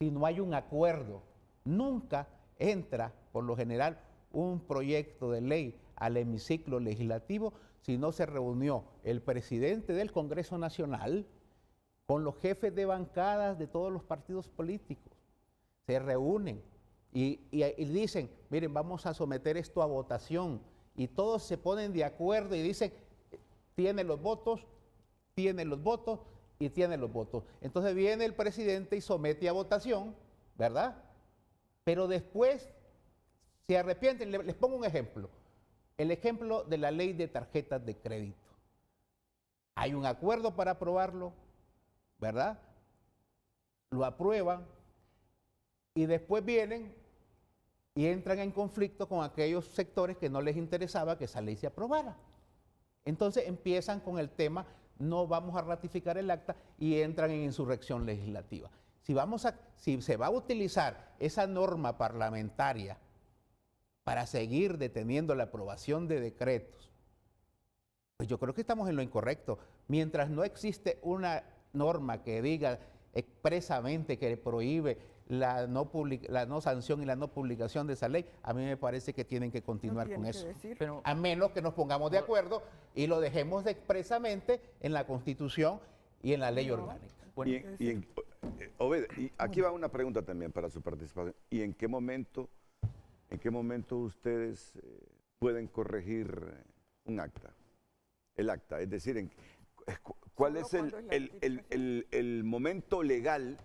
si no hay un acuerdo. Nunca entra, por lo general, un proyecto de ley al hemiciclo legislativo si no se reunió el presidente del Congreso Nacional con los jefes de bancadas de todos los partidos políticos. Se reúnen y dicen, miren, vamos a someter esto a votación, y todos se ponen de acuerdo y dicen, tiene los votos y tiene los votos. Entonces viene el presidente y somete a votación, ¿verdad? Pero después se arrepienten. Les pongo un ejemplo. El ejemplo de la ley de tarjetas de crédito. Hay un acuerdo para aprobarlo, ¿verdad? Lo aprueban y después vienen y entran en conflicto con aquellos sectores que no les interesaba que esa ley se aprobara. Entonces empiezan con el tema, no vamos a ratificar el acta, y entran en insurrección legislativa. Si se va a utilizar esa norma parlamentaria para seguir deteniendo la aprobación de decretos, pues yo creo que estamos en lo incorrecto. Mientras no existe una norma que diga expresamente que prohíbe la no sanción y la no publicación de esa ley, a mí me parece que tienen que continuar con eso. Pero, A menos que nos pongamos de acuerdo y lo dejemos expresamente en la Constitución y en la ley orgánica. bueno, Obed, y aquí va una pregunta también para su participación. ¿Y en qué momento ustedes pueden corregir un acta? El acta, es decir, ¿cuál es el momento legal?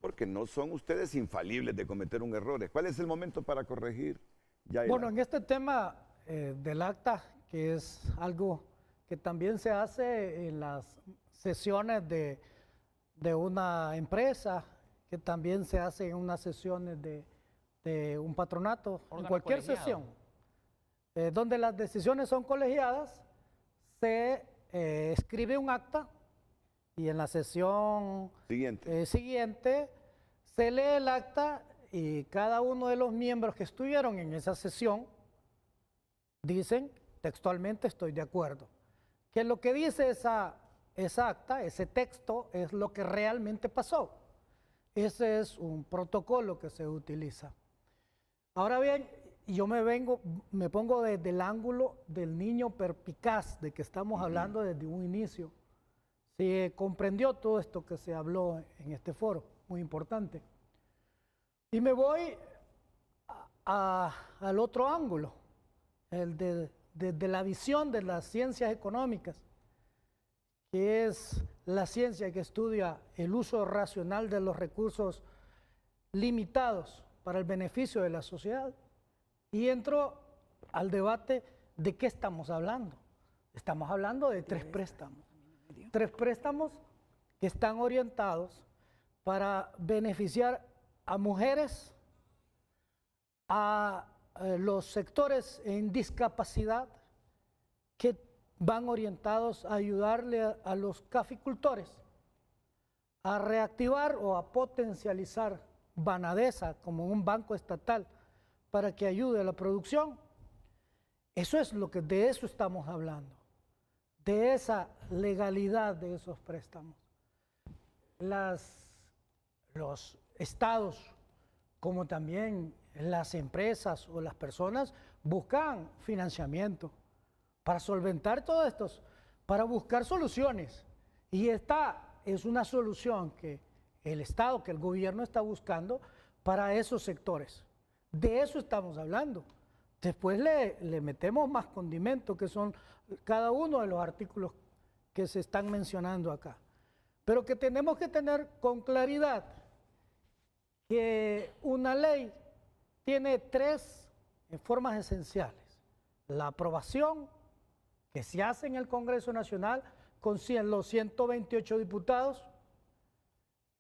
Porque no son ustedes infalibles de cometer un error. ¿Cuál es el momento para corregir ya el Bueno, acta? en este tema del acta, que es algo que también se hace en las sesiones de una empresa, que también se hace en unas sesiones de un patronato, en Órgano cualquier colegiado. sesión, donde las decisiones son colegiadas, se escribe un acta y en la sesión siguiente se lee el acta y cada uno de los miembros que estuvieron en esa sesión dicen textualmente estoy de acuerdo. Que lo que dice esa acta, ese texto, es lo que realmente pasó. Ese es un protocolo que se utiliza. Ahora bien, yo me pongo desde el ángulo del niño perspicaz de que estamos hablando desde un inicio. Se comprendió todo esto que se habló en este foro, muy importante. Y me voy al otro ángulo, el de la visión de las ciencias económicas, que es la ciencia que estudia el uso racional de los recursos limitados para el beneficio de la sociedad. Y entro al debate de qué estamos hablando. Estamos hablando de tres préstamos. Tres préstamos que están orientados para beneficiar a mujeres, a los sectores en discapacidad, que van orientados a ayudarle a los caficultores a reactivar o a potencializar Banadesa como un banco estatal para que ayude a la producción. De eso estamos hablando, de esa legalidad de esos préstamos. Los estados, como también las empresas o las personas, buscan financiamiento para solventar todo esto, para buscar soluciones. Y esta es una solución que el Estado, que el gobierno está buscando para esos sectores. De eso estamos hablando. Después le metemos más condimentos, que son cada uno de los artículos que se están mencionando acá. Pero que tenemos que tener con claridad que una ley tiene tres formas esenciales. la aprobación que se hace en el Congreso Nacional con los 128 diputados,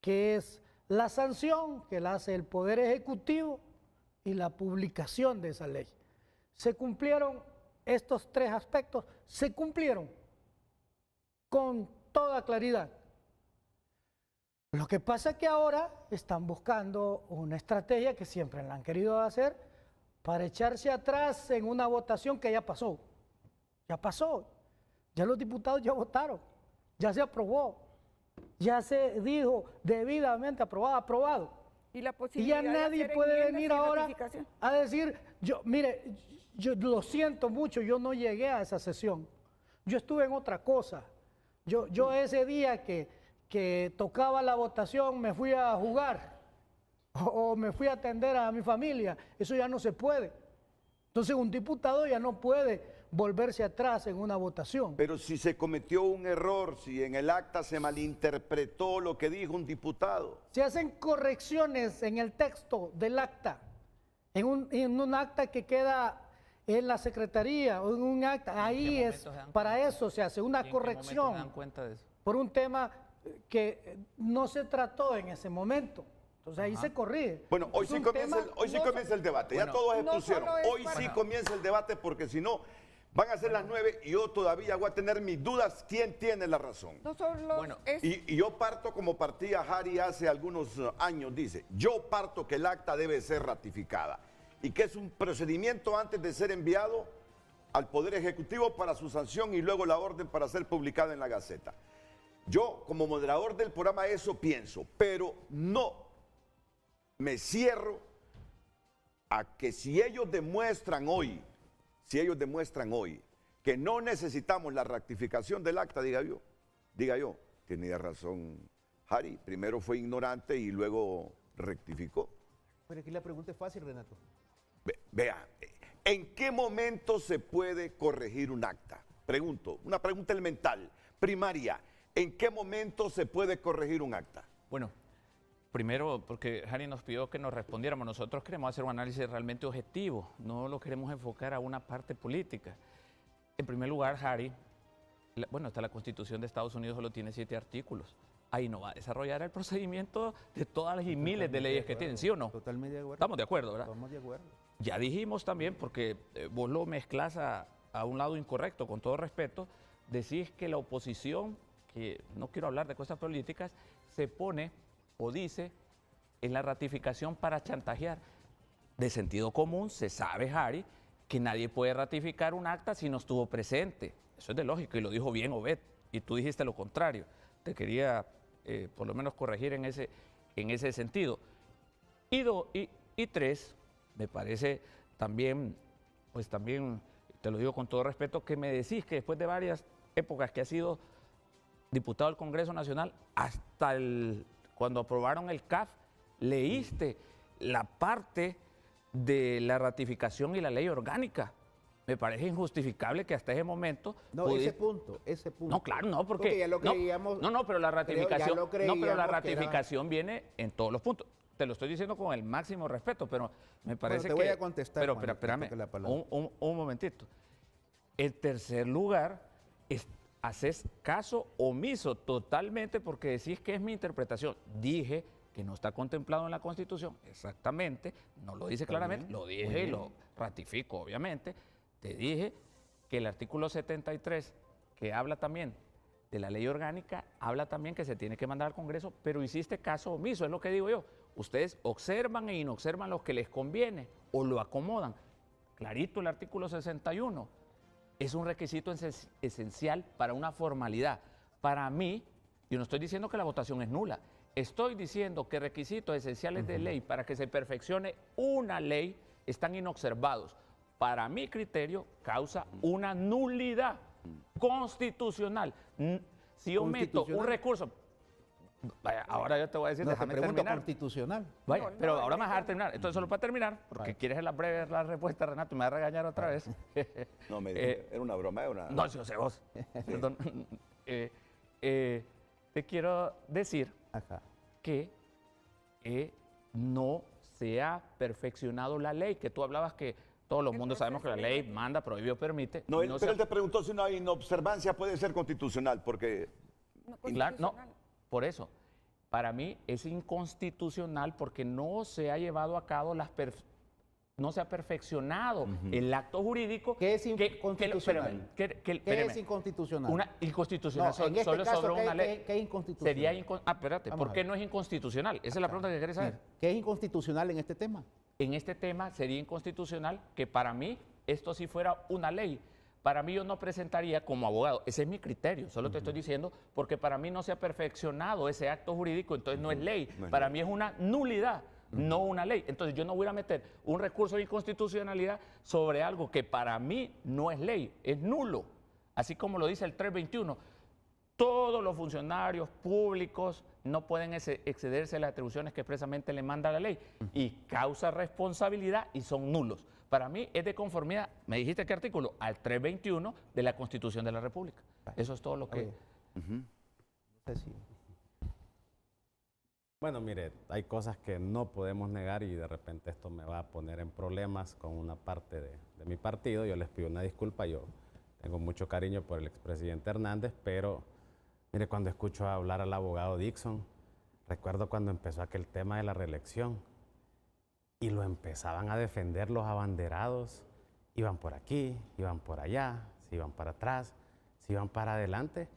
que es la sanción que la hace el Poder Ejecutivo y la publicación de esa ley. Se cumplieron estos tres aspectos, se cumplieron con toda claridad. Lo que pasa es que ahora están buscando una estrategia que siempre la han querido hacer para echarse atrás en una votación que ya pasó. Ya pasó. Ya los diputados ya votaron. Ya se aprobó. Ya se dijo debidamente aprobado. Y la Y posibilidad ya de nadie hacer puede enmiendas venir y ahora ratificación. a decir, mire, yo lo siento mucho, yo no llegué a esa sesión. Yo estuve en otra cosa. Yo ese día que tocaba la votación me fui a jugar o me fui a atender a mi familia. Eso ya no se puede. Entonces un diputado ya no puede volverse atrás en una votación. Pero si se cometió un error, si en el acta se malinterpretó lo que dijo un diputado. Se hacen correcciones en el texto del acta, en un acta que queda en la secretaría o en un acta. Ahí es, para eso se hace una corrección. ¿En qué momento se dan cuenta de eso? Por un tema que no se trató en ese momento. Entonces ahí se corrige. Bueno, hoy sí comienza el debate. Ya todos expusieron. Hoy sí comienza el debate porque si no, van a ser las 9 y yo todavía voy a tener mis dudas. ¿Quién tiene la razón? No solo Y yo parto como partía Harry hace algunos años. Dice, yo parto que el acta debe ser ratificada y que es un procedimiento antes de ser enviado al Poder Ejecutivo para su sanción y luego la orden para ser publicada en la Gaceta. Yo, como moderador del programa, eso pienso, pero no me cierro a que si ellos demuestran hoy que no necesitamos la rectificación del acta, diga yo, tenía razón Harry, primero fue ignorante y luego rectificó. Pero aquí la pregunta es fácil, Renato. Vea, ¿en qué momento se puede corregir un acta? Pregunto, una pregunta elemental, primaria. ¿En qué momento se puede corregir un acta? Bueno, primero, porque Harry nos pidió que nos respondiéramos. Nosotros queremos hacer un análisis realmente objetivo, no lo queremos enfocar a una parte política. En primer lugar, Harry, hasta la Constitución de Estados Unidos solo tiene 7 artículos. Ahí no va a desarrollar el procedimiento de todas las y miles de leyes que tienen, ¿sí o no? Totalmente de acuerdo. Estamos de acuerdo, ¿verdad? Estamos de acuerdo. Ya dijimos también, porque vos lo mezclas a un lado incorrecto, con todo respeto, decís que la oposición, que no quiero hablar de cosas políticas, se pone o dice en la ratificación para chantajear. De sentido común se sabe, Harry, que nadie puede ratificar un acta si no estuvo presente. Eso es de lógica y lo dijo bien Obed, y tú dijiste lo contrario. Te quería por lo menos corregir en ese sentido. Y 3, me parece también, pues también, te lo digo con todo respeto, que me decís que después de varias épocas que has sido diputado del Congreso Nacional, hasta cuando aprobaron el CAF, leíste la parte de la ratificación y la ley orgánica. Me parece injustificable que hasta ese momento... No, ese punto. No, claro, no, porque ya lo creíamos... No, pero la ratificación viene en todos los puntos. Te lo estoy diciendo con el máximo respeto, pero me parece que... Te voy a contestar, pero espérame, un momentito. En tercer lugar, haces caso omiso totalmente porque decís que es mi interpretación. Dije que no está contemplado en la Constitución, exactamente, no lo dice claramente, lo dije y lo ratifico, obviamente. Te dije que el artículo 73, que habla también de la ley orgánica, habla también que se tiene que mandar al Congreso, pero hiciste caso omiso, es lo que digo yo. Ustedes observan e inobservan lo que les conviene o lo acomodan. Clarito el artículo 61. Es un requisito esencial para una formalidad. Para mí, yo no estoy diciendo que la votación es nula, estoy diciendo que requisitos esenciales de ley para que se perfeccione una ley están inobservados. Para mi criterio, causa una nulidad constitucional. Si yo meto un recurso... Vaya, ahora yo te voy a decir, déjame terminar. Constitucional. Vaya, pero ahora me vas a dejar terminar. Entonces, solo para terminar, porque quieres la breve la respuesta, Renato, me vas a regañar otra vez. No, era una broma, era una... No, yo sé vos. Perdón. Te quiero decir que no se ha perfeccionado la ley, que tú hablabas que Todo el mundo sabemos que la ley manda, prohíbe o permite. No, pero él te preguntó si una inobservancia puede ser constitucional, porque... No, por eso. Para mí es inconstitucional porque no se ha llevado a cabo no se ha perfeccionado el acto jurídico. ¿Qué es inconstitucional? ¿Qué es inconstitucional? Una inconstitucional No, en este solo caso, sobre una ley. ¿qué es inconstitucional? Sería espérate, ¿por qué no es inconstitucional? Esa es la pregunta que querés saber. ¿Qué es inconstitucional en este tema? En este tema sería inconstitucional que para mí esto sí fuera una ley. Para mí yo no presentaría como abogado, ese es mi criterio, solo te estoy diciendo, porque para mí no se ha perfeccionado ese acto jurídico, entonces no es ley. Para mí es una nulidad, no una ley. Entonces yo no voy a meter un recurso de inconstitucionalidad sobre algo que para mí no es ley, es nulo. Así como lo dice el 321, todos los funcionarios públicos no pueden excederse de las atribuciones que expresamente le manda la ley y causa responsabilidad y son nulos. Para mí es de conformidad, me dijiste qué artículo, al 321 de la Constitución de la República. Eso es todo lo que... Bueno, mire, hay cosas que no podemos negar y de repente esto me va a poner en problemas con una parte de mi partido. Yo les pido una disculpa, yo tengo mucho cariño por el expresidente Hernández, pero mire, cuando escucho hablar al abogado Dixon, recuerdo cuando empezó aquel tema de la reelección y lo empezaban a defender los abanderados, iban por aquí, iban por allá, se iban para atrás, se iban para adelante,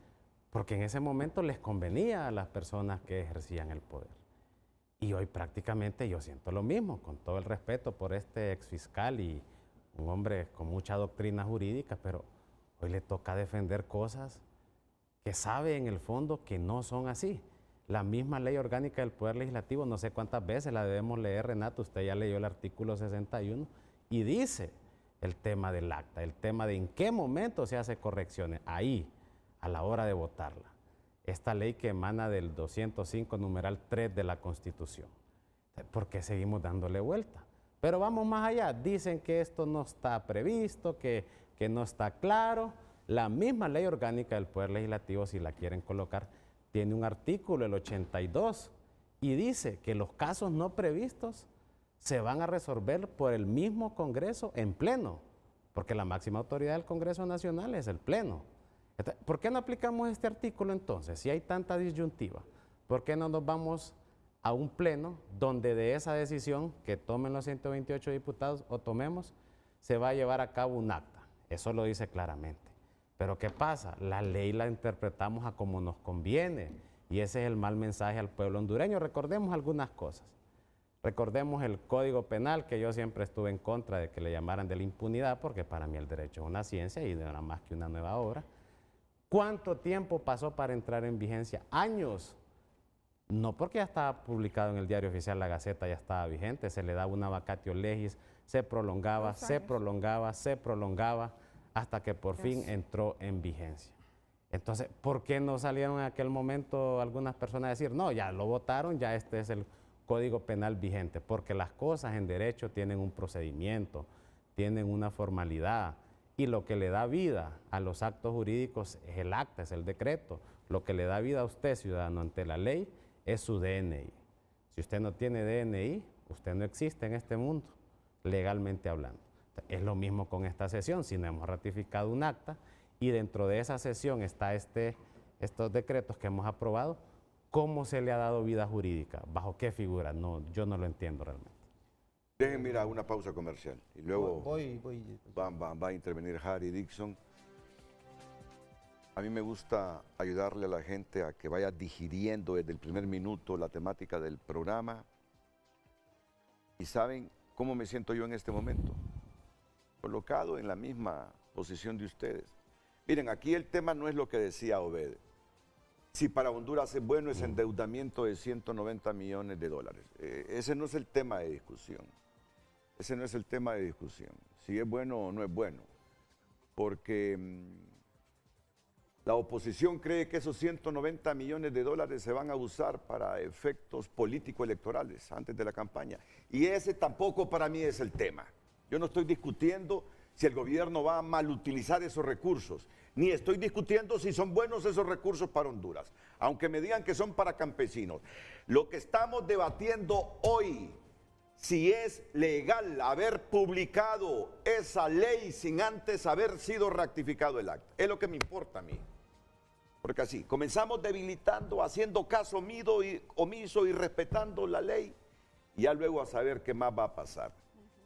porque en ese momento les convenía a las personas que ejercían el poder. Y hoy prácticamente yo siento lo mismo, con todo el respeto por este exfiscal y un hombre con mucha doctrina jurídica, pero hoy le toca defender cosas que sabe en el fondo que no son así. La misma ley orgánica del Poder Legislativo, no sé cuántas veces la debemos leer, Renato, usted ya leyó el artículo 61, y dice el tema del acta, el tema de en qué momento se hace correcciones, ahí, a la hora de votarla. Esta ley que emana del 205, numeral 3 de la Constitución. ¿Por qué seguimos dándole vuelta? Pero vamos más allá, dicen que esto no está previsto, que no está claro. La misma ley orgánica del Poder Legislativo, si la quieren colocar, tiene un artículo, el 82, y dice que los casos no previstos se van a resolver por el mismo Congreso en pleno, porque la máxima autoridad del Congreso Nacional es el pleno. ¿Por qué no aplicamos este artículo entonces? Si hay tanta disyuntiva, ¿por qué no nos vamos a un pleno donde de esa decisión que tomen los 128 diputados o tomemos, se va a llevar a cabo un acta? Eso lo dice claramente. Pero ¿qué pasa? La ley la interpretamos a como nos conviene y ese es el mal mensaje al pueblo hondureño. Recordemos algunas cosas. Recordemos el Código Penal, que yo siempre estuve en contra de que le llamaran de la impunidad, porque para mí el derecho es una ciencia y no era más que una nueva obra. ¿Cuánto tiempo pasó para entrar en vigencia? Años. No porque ya estaba publicado en el Diario Oficial La Gaceta, ya estaba vigente, se le daba una vacatio legis, se prolongaba, se prolongaba, se prolongaba, hasta que por fin entró en vigencia. Entonces, ¿por qué no salieron en aquel momento algunas personas a decir, no, ya lo votaron, ya este es el Código Penal vigente? Porque las cosas en derecho tienen un procedimiento, tienen una formalidad, y lo que le da vida a los actos jurídicos es el acta, es el decreto. Lo que le da vida a usted, ciudadano, ante la ley, es su DNI. Si usted no tiene DNI, usted no existe en este mundo, legalmente hablando. Es lo mismo con esta sesión, si no hemos ratificado un acta y dentro de esa sesión está estos decretos que hemos aprobado, ¿cómo se le ha dado vida jurídica? ¿Bajo qué figura? No, yo no lo entiendo realmente. Déjenme ir a una pausa comercial y luego va a intervenir Harry Dixon. A mí me gusta ayudarle a la gente a que vaya digiriendo desde el primer minuto la temática del programa. ¿Y saben cómo me siento yo en este momento? Colocado en la misma posición de ustedes. Miren, aquí el tema no es lo que decía Obed. Si para Honduras es bueno ese endeudamiento de 190 millones de dólares. Ese no es el tema de discusión. Ese no es el tema de discusión. Si es bueno o no es bueno. Porque la oposición cree que esos 190 millones de dólares se van a usar para efectos político-electorales antes de la campaña. Y ese tampoco para mí es el tema. Yo no estoy discutiendo si el gobierno va a malutilizar esos recursos, ni estoy discutiendo si son buenos esos recursos para Honduras, aunque me digan que son para campesinos. Lo que estamos debatiendo hoy, si es legal haber publicado esa ley sin antes haber sido ratificado el acta. Es lo que me importa a mí. Porque así, comenzamos debilitando, haciendo caso omiso y respetando la ley, y ya luego a saber qué más va a pasar.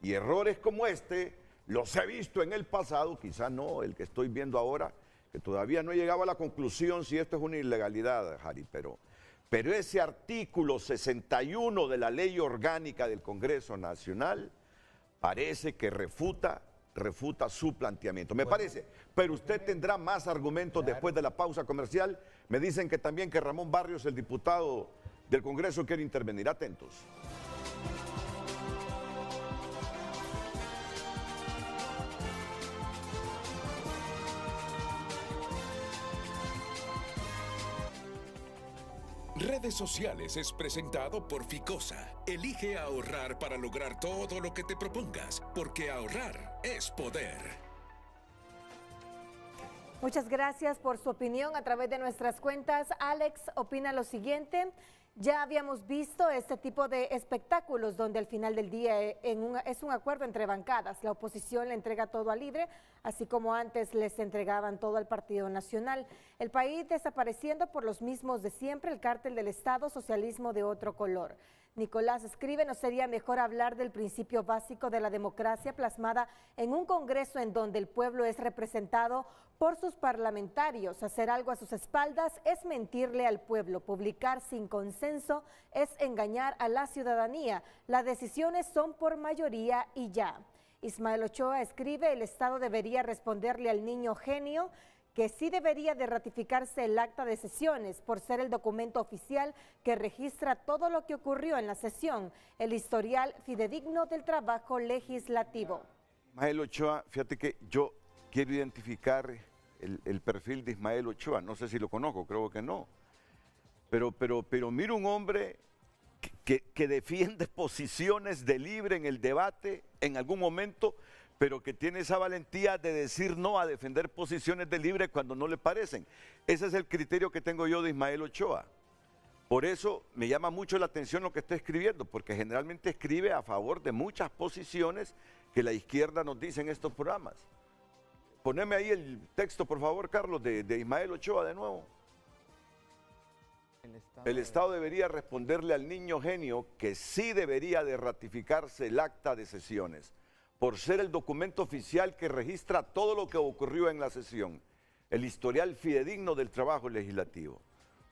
Y errores como este los he visto en el pasado, quizá no el que estoy viendo ahora, que todavía no he llegado a la conclusión si esto es una ilegalidad, Harry, pero ese artículo 61 de la Ley Orgánica del Congreso Nacional parece que refuta su planteamiento. Me parece, pero usted tendrá más argumentos después de la pausa comercial. Me dicen que también que Ramón Barrios, el diputado del Congreso, quiere intervenir. Atentos. Redes Sociales es presentado por Ficosa. Elige ahorrar para lograr todo lo que te propongas, porque ahorrar es poder. Muchas gracias por su opinión a través de nuestras cuentas. Alex opina lo siguiente: ya habíamos visto este tipo de espectáculos donde al final del día es un acuerdo entre bancadas. La oposición le entrega todo a Libre, así como antes les entregaban todo al Partido Nacional. El país desapareciendo por los mismos de siempre, el cártel del Estado, socialismo de otro color. Nicolás escribe: ¿no sería mejor hablar del principio básico de la democracia plasmada en un Congreso en donde el pueblo es representado por sus parlamentarios? Hacer algo a sus espaldas es mentirle al pueblo. Publicar sin consenso es engañar a la ciudadanía. Las decisiones son por mayoría y ya. Ismael Ochoa escribe: el Estado debería responderle al niño genio que sí debería de ratificarse el acta de sesiones por ser el documento oficial que registra todo lo que ocurrió en la sesión, el historial fidedigno del trabajo legislativo. Ismael Ochoa, fíjate que yo quiero identificar el perfil de Ismael Ochoa, no sé si lo conozco, creo que no, pero mira un hombre que defiende posiciones de Libre en el debate en algún momento, pero que tiene esa valentía de decir no a defender posiciones de Libre cuando no le parecen. Ese es el criterio que tengo yo de Ismael Ochoa. Por eso me llama mucho la atención lo que está escribiendo, porque generalmente escribe a favor de muchas posiciones que la izquierda nos dice en estos programas. Poneme ahí el texto, por favor, Carlos, de Ismael Ochoa de nuevo. El Estado debería responderle al niño genio que sí debería de ratificarse el acta de sesiones, por ser el documento oficial que registra todo lo que ocurrió en la sesión, el historial fidedigno del trabajo legislativo.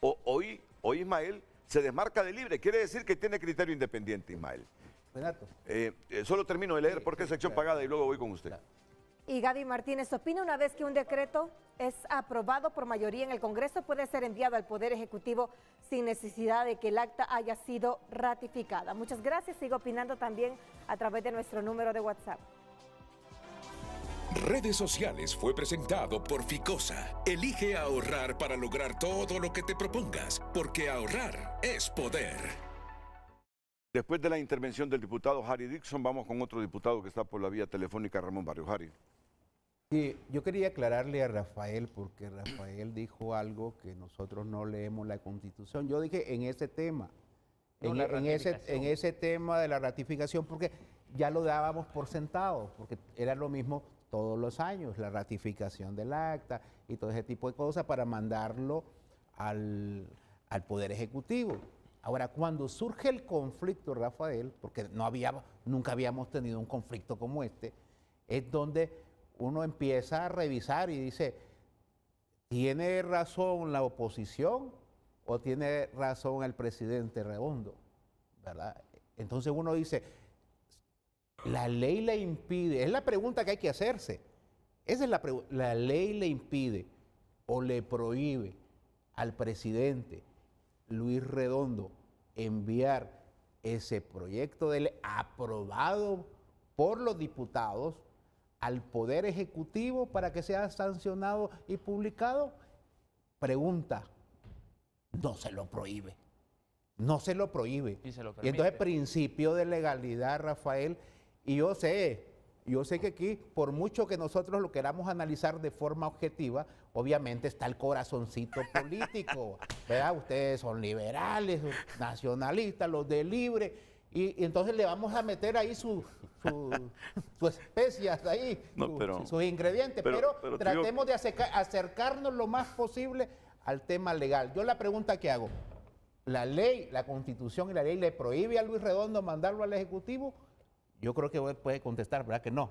Hoy Ismael se desmarca de Libre, quiere decir que tiene criterio independiente, Ismael. Solo termino de leer porque es sección pagada y luego voy con usted. Y Gaby Martínez opina: una vez que un decreto es aprobado por mayoría en el Congreso, puede ser enviado al Poder Ejecutivo sin necesidad de que el acta haya sido ratificada. Muchas gracias. Sigo opinando también a través de nuestro número de WhatsApp. Redes Sociales fue presentado por Ficosa. Elige ahorrar para lograr todo lo que te propongas, porque ahorrar es poder. Después de la intervención del diputado Harry Dixon, vamos con otro diputado que está por la vía telefónica, Ramón Barrios. Harry. Sí, yo quería aclararle a Rafael, porque Rafael dijo algo que nosotros no leemos la Constitución. Yo dije en ese tema, en ese tema de la ratificación, porque ya lo dábamos por sentado, porque era lo mismo todos los años, la ratificación del acta y todo ese tipo de cosas para mandarlo al Poder Ejecutivo. Ahora, cuando surge el conflicto, Rafael, porque nunca habíamos tenido un conflicto como este, es donde uno empieza a revisar y dice, ¿tiene razón la oposición o tiene razón el presidente Redondo? ¿Verdad? Entonces uno dice, la ley le impide, es la pregunta que hay que hacerse. Esa es la ley le impide o le prohíbe al presidente Luis Redondo enviar ese proyecto de ley aprobado por los diputados al Poder Ejecutivo para que sea sancionado y publicado. Pregunta, no se lo prohíbe, no se lo prohíbe. Y entonces principio de legalidad, Rafael, y yo sé que aquí, por mucho que nosotros lo queramos analizar de forma objetiva, obviamente está el corazoncito político, ¿verdad? Ustedes son liberales, nacionalistas, los de Libre, y entonces le vamos a meter ahí sus especias ahí, sus ingredientes, pero tratemos de acercarnos lo más posible al tema legal. Yo la pregunta que hago, ¿la ley, la Constitución y la ley le prohíbe a Luis Redondo mandarlo al Ejecutivo? Yo creo que puede contestar, ¿verdad que no?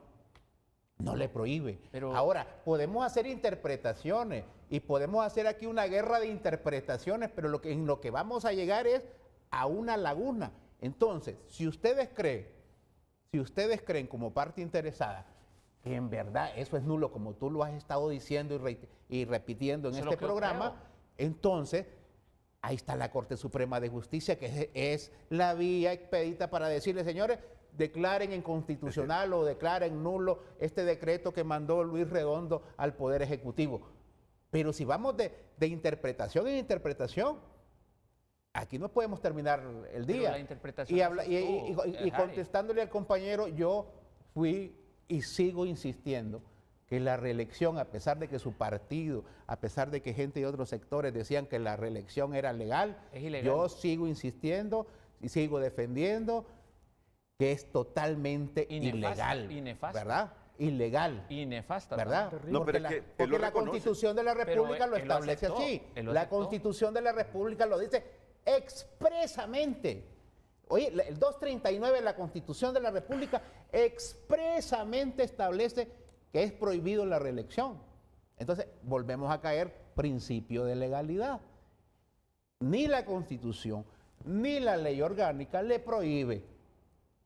No le prohíbe. Ahora, podemos hacer interpretaciones y podemos hacer aquí una guerra de interpretaciones, pero en lo que vamos a llegar es a una laguna. Entonces, si ustedes creen como parte interesada que en verdad eso es nulo, como tú lo has estado diciendo y repitiendo en este programa, entonces ahí está la Corte Suprema de Justicia, que es la vía expedita para decirle, señores, declaren inconstitucional o declaren nulo este decreto que mandó Luis Redondo al Poder Ejecutivo. Pero si vamos de interpretación en interpretación, aquí no podemos terminar el día. La interpretación y contestándole al compañero, yo fui y sigo insistiendo que la reelección, a pesar de que su partido, a pesar de que gente de otros sectores decían que la reelección era legal, yo sigo insistiendo y sigo defendiendo que es totalmente ilegal, ¿verdad? Ilegal. Y nefasta. ¿Verdad? No, porque la Constitución de la República lo establece así. La Constitución de la República lo dice expresamente. Oye, el 239 de la Constitución de la República expresamente establece que es prohibido la reelección. Entonces, volvemos a caer principio de legalidad. Ni la Constitución, ni la ley orgánica le prohíbe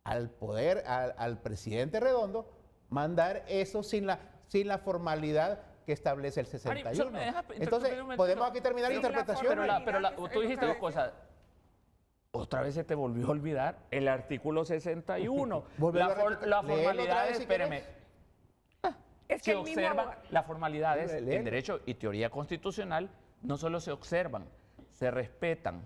al presidente Redondo mandar eso sin la formalidad que establece el 61. Entonces, podemos aquí terminar interpretaciones. Pero tú dijiste dos cosas. Otra vez se te volvió a olvidar el artículo 61. Las formalidades, espéreme. Es que se observan las formalidades en derecho y teoría constitucional, no solo se observan, se respetan.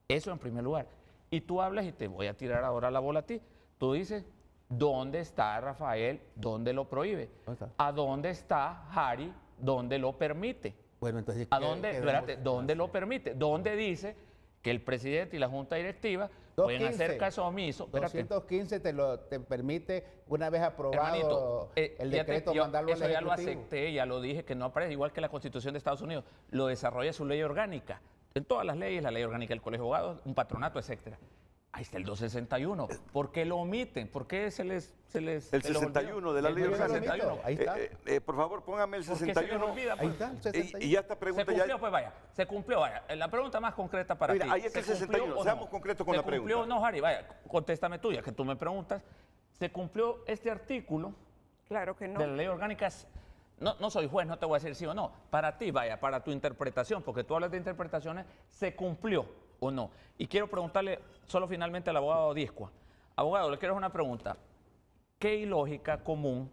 Eso en primer lugar. Y tú hablas, y te voy a tirar ahora la bola a ti, tú dices, ¿dónde está Rafael? ¿Dónde lo prohíbe? ¿A dónde está Harry? ¿Dónde lo permite? Bueno, entonces, ¿a dónde, espérate, ¿dónde lo permite? ¿Dónde dice que el presidente y la junta directiva pueden hacer caso omiso? 215 te permite, una vez aprobado el decreto, mandarlo al Ejecutivo. Eso ya lo acepté, ya lo dije, que no aparece, igual que la Constitución de Estados Unidos, lo desarrolla su ley orgánica. En todas las leyes, la ley orgánica del Colegio de Abogados, un patronato, etcétera. Ahí está el 261. ¿Por qué lo omiten? ¿Por qué se les el 61 de la ley orgánica. Ahí está. Por favor, póngame el 61. Olvida, ahí está, el 61. Y ya esta pregunta se cumplió, pues vaya. Se cumplió, vaya. La pregunta más concreta para ti. ti. Ahí está el 61. Seamos concretos con la pregunta. ¿Se cumplió o no, Harry? Vaya, contéstame tú, ya que tú me preguntas. ¿Se cumplió este artículo? Claro que no. De la ley orgánica. No soy juez, no te voy a decir sí o no. Para ti, vaya, para tu interpretación, porque tú hablas de interpretaciones, ¿se cumplió o no? Y quiero preguntarle solo finalmente al abogado Diezcua. Abogado, le quiero hacer una pregunta. ¿Qué ilógica común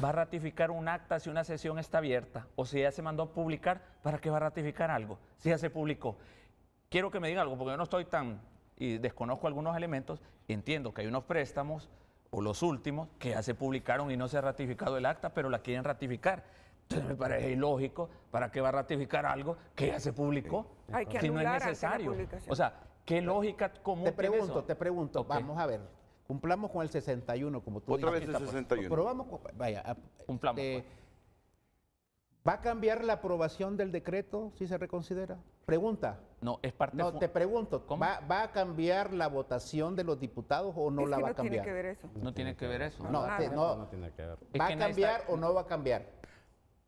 va a ratificar un acta si una sesión está abierta? O si ya se mandó a publicar, ¿para qué va a ratificar algo? Si ya se publicó. Quiero que me diga algo, porque yo no estoy y desconozco algunos elementos, y entiendo que hay unos préstamos, o los últimos, que ya se publicaron y no se ha ratificado el acta, pero la quieren ratificar. Entonces me parece ilógico, ¿para qué va a ratificar algo que ya se publicó? Hay que si no es anular necesario. la publicación. O sea, ¿qué lógica común Te pregunto, Okay. Vamos a ver, cumplamos con el 61, como tú Otra dices. vez el 61. Pero vamos, Cumplamos. ¿Va a cambiar la aprobación del decreto si se reconsidera? Pregunta. No, es parte... No, te pregunto, ¿Cómo? ¿va a cambiar la votación de los diputados o no la va a cambiar? No tiene que ver eso. No tiene que ver eso. No tiene que ver. ¿Va a cambiar o no va a cambiar?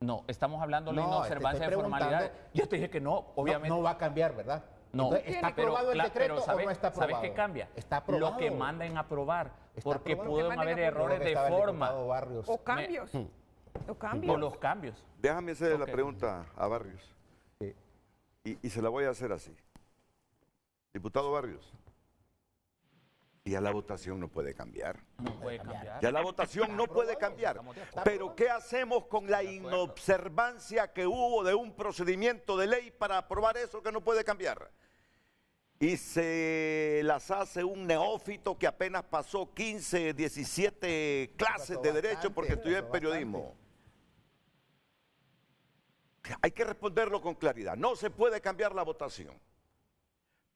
No, estamos hablando de la No, inobservancia te de estoy formalidades. Yo te dije que no, obviamente. No va a cambiar, ¿verdad? No. Entonces, ¿está aprobado el decreto o no está aprobado? ¿Sabes qué cambia? Está aprobado. Lo que manden a aprobar, porque aprobado. pueden haber errores de forma. O cambios. O cambios. O los cambios. Déjame hacerle la pregunta a Barrios. Sí. Y se la voy a hacer así. Diputado Barrios, ya la votación no puede cambiar. No puede cambiar. Ya la votación no puede cambiar. Pero ¿qué hacemos con la inobservancia que hubo de un procedimiento de ley para aprobar eso que no puede cambiar? Y se las hace un neófito que apenas pasó 15, 17 clases de derecho porque estudió en periodismo. Hay que responderlo con claridad. No se puede cambiar la votación.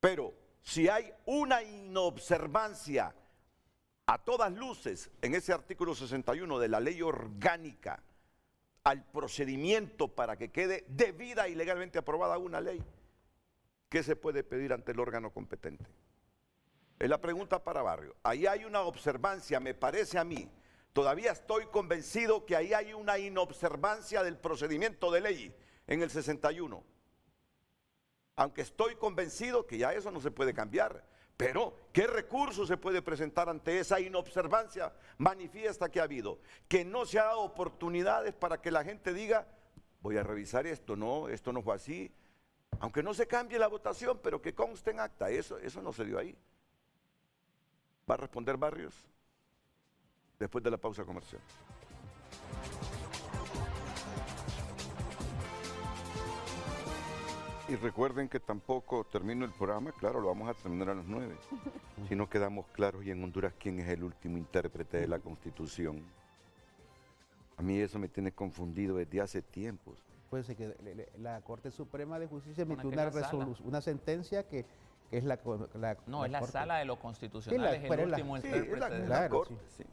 Pero si hay una inobservancia a todas luces en ese artículo 61 de la ley orgánica al procedimiento para que quede debida y legalmente aprobada una ley, ¿qué se puede pedir ante el órgano competente? Es la pregunta para Barrio. Ahí hay una observancia, me parece a mí. Todavía estoy convencido que ahí hay una inobservancia del procedimiento de ley en el 61. Aunque estoy convencido que ya eso no se puede cambiar. Pero, ¿qué recurso se puede presentar ante esa inobservancia manifiesta que ha habido? Que no se ha dado oportunidades para que la gente diga, voy a revisar esto no fue así. Aunque no se cambie la votación, pero que conste en acta, eso no se dio ahí. ¿Va a responder Barrios? Después de la pausa comercial. Y recuerden que tampoco termino el programa, claro, lo vamos a terminar a las 9. Si no quedamos claros y en Honduras quién es el último intérprete de la Constitución. A mí eso me tiene confundido desde hace tiempos. Pues que la Corte Suprema de Justicia emitió una sentencia que es la no, es la Corte. Sala de lo Constitucional, Sí, es el último intérprete. Sí, la Corte, sí.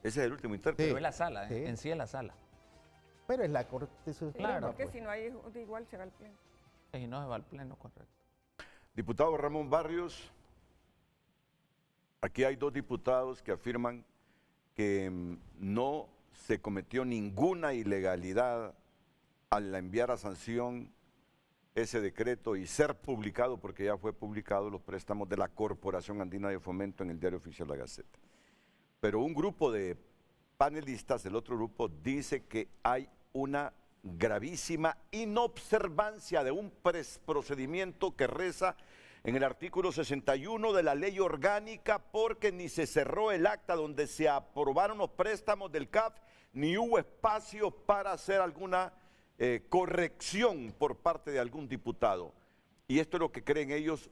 Ese es el último intérprete. Pero es la Sala, Sí. en sí es la Sala. Pero es la Corte Suprema. Claro, porque pues. si no hay igual se va al pleno. Y no se va al pleno, correcto. Diputado Ramón Barrios, aquí hay dos diputados que afirman que no se cometió ninguna ilegalidad al enviar a sanción ese decreto y ser publicado, porque ya fue publicado, los préstamos de la Corporación Andina de Fomento en el Diario Oficial La Gaceta. Pero un grupo de panelistas, el otro grupo, dice que hay una gravísima inobservancia de un procedimiento que reza en el artículo 61 de la ley orgánica, porque ni se cerró el acta donde se aprobaron los préstamos del CAF, ni hubo espacio para hacer alguna corrección por parte de algún diputado. Y esto es lo que creen ellos,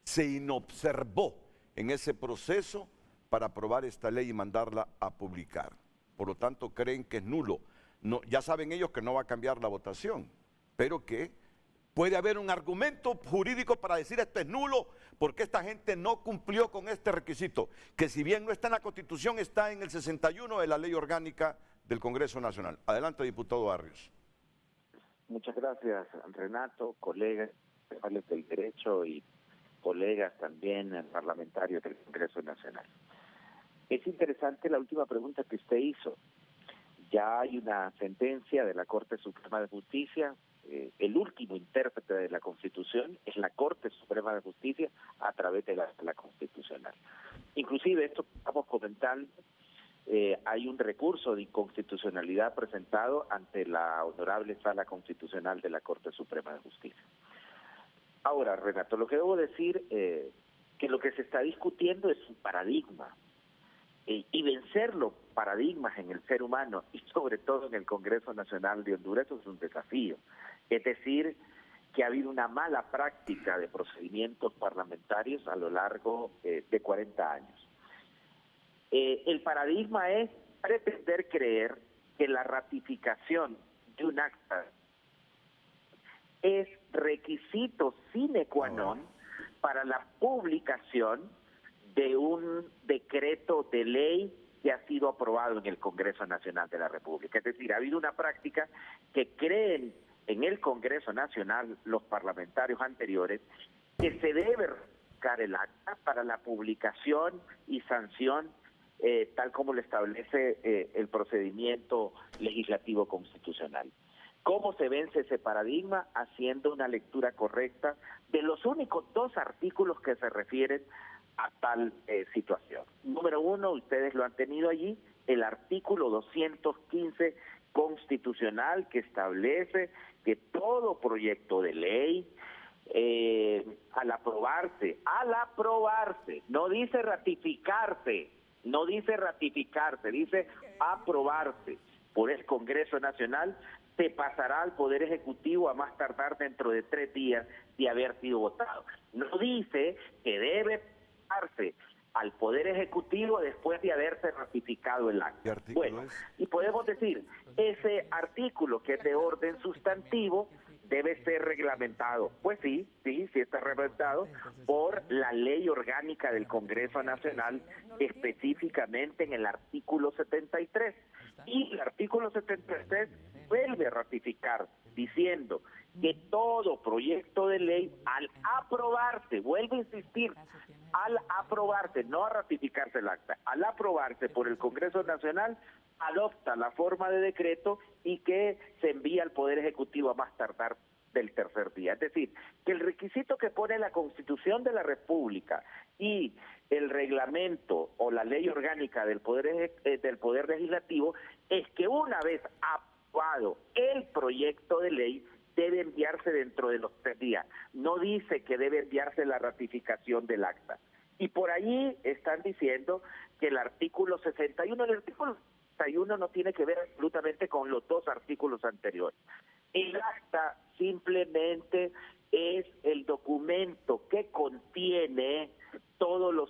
se inobservó en ese proceso para aprobar esta ley y mandarla a publicar. Por lo tanto, creen que es nulo. No, ya saben ellos que no va a cambiar la votación, pero que puede haber un argumento jurídico para decir esto es nulo porque esta gente no cumplió con este requisito, que si bien no está en la Constitución, está en el 61 de la Ley Orgánica del Congreso Nacional. Adelante, diputado Barrios. Muchas gracias, Renato, colegas del derecho y colegas también parlamentarios del Congreso Nacional. Es interesante la última pregunta que usted hizo. Ya hay una sentencia de la Corte Suprema de Justicia, el último intérprete de la Constitución es la Corte Suprema de Justicia a través de la Constitucional. Inclusive, esto que estamos comentando, hay un recurso de inconstitucionalidad presentado ante la Honorable Sala Constitucional de la Corte Suprema de Justicia. Ahora, Renato, lo que debo decir que lo que se está discutiendo es un paradigma. Y vencer los paradigmas en el ser humano y sobre todo en el Congreso Nacional de Honduras es un desafío. Es decir, que ha habido una mala práctica de procedimientos parlamentarios a lo largo de 40 años. El paradigma es pretender creer que la ratificación de un acta es requisito sine qua non para la publicación de un decreto de ley que ha sido aprobado en el Congreso Nacional de la República. Es decir, ha habido una práctica que creen en el Congreso Nacional los parlamentarios anteriores que se debe ratificar el acta para la publicación y sanción tal como lo establece el procedimiento legislativo constitucional. ¿Cómo se vence ese paradigma? Haciendo una lectura correcta de los únicos dos artículos que se refieren a tal situación. Número uno, ustedes lo han tenido allí, el artículo 215 constitucional que establece que todo proyecto de ley al aprobarse, no dice ratificarse, dice aprobarse por el Congreso Nacional, se pasará al Poder Ejecutivo a más tardar dentro de 3 días de haber sido votado. No dice que debe pasarse al Poder Ejecutivo después de haberse ratificado el acta. Bueno, y podemos decir, ese artículo que es de orden sustantivo debe ser reglamentado. Pues sí está reglamentado por la ley orgánica del Congreso Nacional, específicamente en el artículo 73. Y el artículo 73 vuelve a ratificar diciendo que todo proyecto de ley al aprobarse, vuelvo a insistir, al aprobarse, no a ratificarse el acta, al aprobarse por el Congreso Nacional, adopta la forma de decreto y que se envía al Poder Ejecutivo a más tardar del tercer día. Es decir, que el requisito que pone la Constitución de la República y el reglamento o la ley orgánica del Poder Legislativo es que una vez aprobado el proyecto de ley, debe enviarse dentro de los 3 días. No dice que debe enviarse la ratificación del acta. Y por ahí están diciendo que el artículo 61 no tiene que ver absolutamente con los 2 artículos anteriores. El acta simplemente es el documento que contiene todo lo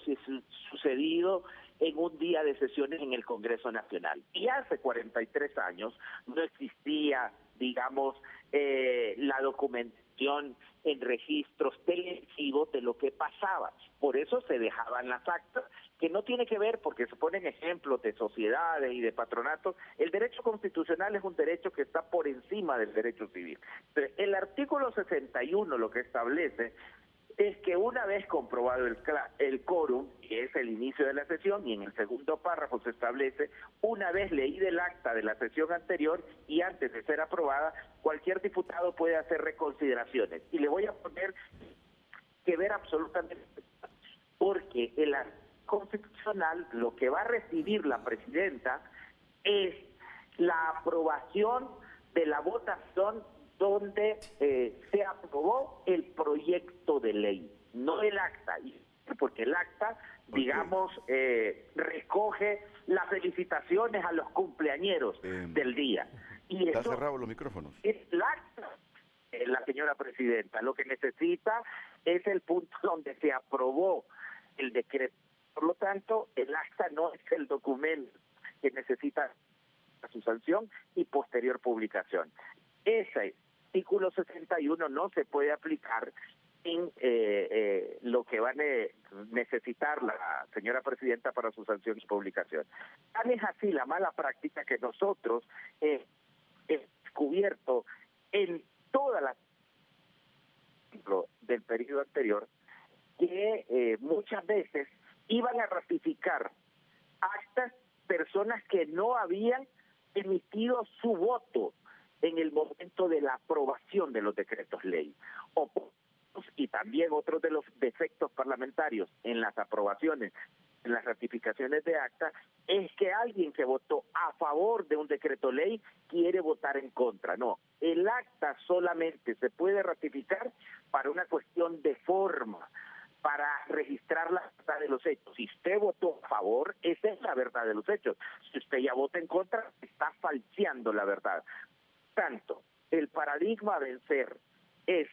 sucedido en un día de sesiones en el Congreso Nacional. Y hace 43 años no existía, digamos, la documentación en registros televisivos de lo que pasaba. Por eso se dejaban las actas, que no tiene que ver, porque se ponen ejemplos de sociedades y de patronatos. El derecho constitucional es un derecho que está por encima del derecho civil. Entonces, el artículo 61 lo que establece es que una vez comprobado el quórum, que es el inicio de la sesión, y en el segundo párrafo se establece, una vez leída el acta de la sesión anterior y antes de ser aprobada, cualquier diputado puede hacer reconsideraciones. Y le voy a poner que ver absolutamente, porque el constitucional lo que va a recibir la presidenta es la aprobación de la votación donde se aprobó el proyecto de ley, no el acta, porque el acta, digamos, recoge las felicitaciones a los cumpleañeros del día. Y ¿Está eso cerrado los micrófonos? es el acta, la señora presidenta. Lo que necesita es el punto donde se aprobó el decreto. Por lo tanto, el acta no es el documento que necesita su sanción y posterior publicación. Ese artículo 61 no se puede aplicar en lo que va a necesitar la señora presidenta para su sanción y publicación. Tal es así la mala práctica que nosotros hemos descubierto en todas las del periodo anterior, que muchas veces iban a ratificar actas personas que no habían emitido su voto en el momento de la aprobación de los decretos ley. Y también otros de los defectos parlamentarios en las aprobaciones, en las ratificaciones de acta, es que alguien que votó a favor de un decreto ley quiere votar en contra. No, el acta solamente se puede ratificar para una cuestión de forma, para registrar la verdad de los hechos. Si usted votó a favor, esa es la verdad de los hechos. Si usted ya vota en contra, está falseando la verdad. Tanto, el paradigma a vencer es: